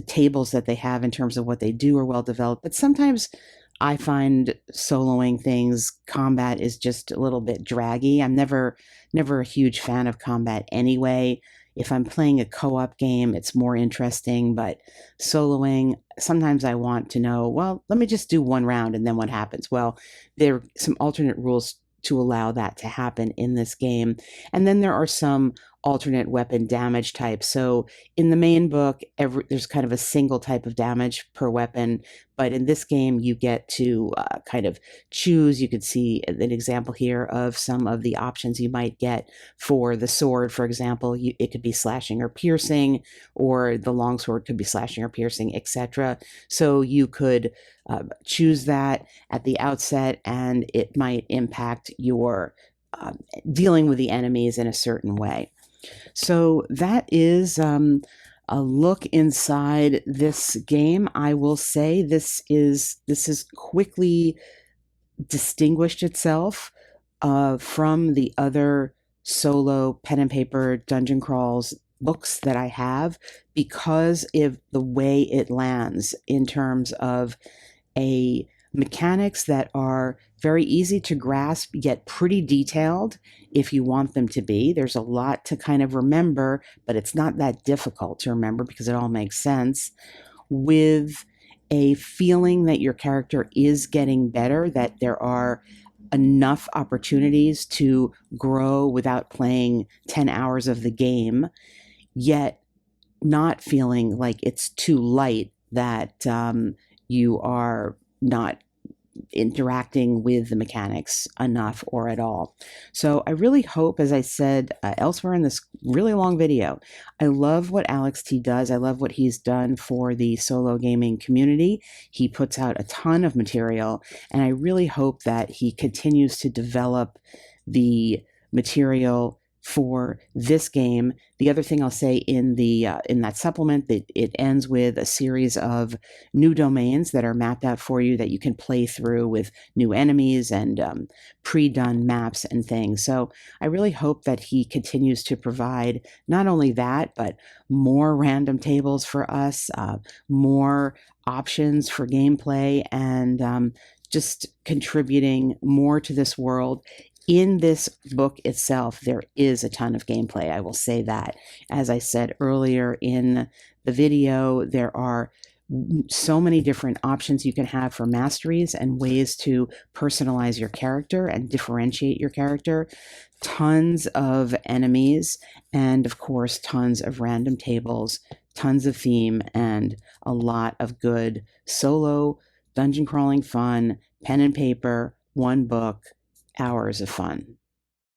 tables that they have in terms of what they do are well developed. But sometimes I find soloing things, combat is just a little bit draggy. I'm never a huge fan of combat anyway. If I'm playing a co-op game, it's more interesting, but soloing, sometimes I want to know, well, let me just do one round and then what happens? Well, there are some alternate rules to allow that to happen in this game. And then there are some alternate weapon damage types. So in the main book, there's kind of a single type of damage per weapon, but in this game, you get to kind of choose. You could see an example here of some of the options you might get for the sword. For example, it could be slashing or piercing, or the longsword could be slashing or piercing, etc. So you could choose that at the outset, and it might impact your dealing with the enemies in a certain way. So that is a look inside this game. I will say this is quickly distinguished itself from the other solo pen and paper dungeon crawls books that I have, because of the way it lands in terms of mechanics that are very easy to grasp, yet pretty detailed if you want them to be. There's a lot to kind of remember, but it's not that difficult to remember because it all makes sense, with a feeling that your character is getting better, that there are enough opportunities to grow without playing 10 hours of the game, yet not feeling like it's too light, that you are not interacting with the mechanics enough or at all. So I really hope, as I said elsewhere in this really long video, I love what Alex T does. I love what he's done for the solo gaming community. He puts out a ton of material, and I really hope that he continues to develop the material for this game. The other thing I'll say in that supplement, that it ends with a series of new domains that are mapped out for you that you can play through with new enemies and pre-done maps and things. So I really hope that he continues to provide not only that, but more random tables for us, more options for gameplay, and just contributing more to this world. In this book itself, there is a ton of gameplay, I will say that. As I said earlier in the video, there are so many different options you can have for masteries and ways to personalize your character and differentiate your character. Tons of enemies, and of course, tons of random tables, tons of theme, and a lot of good solo dungeon crawling fun, pen and paper, one book, hours of fun.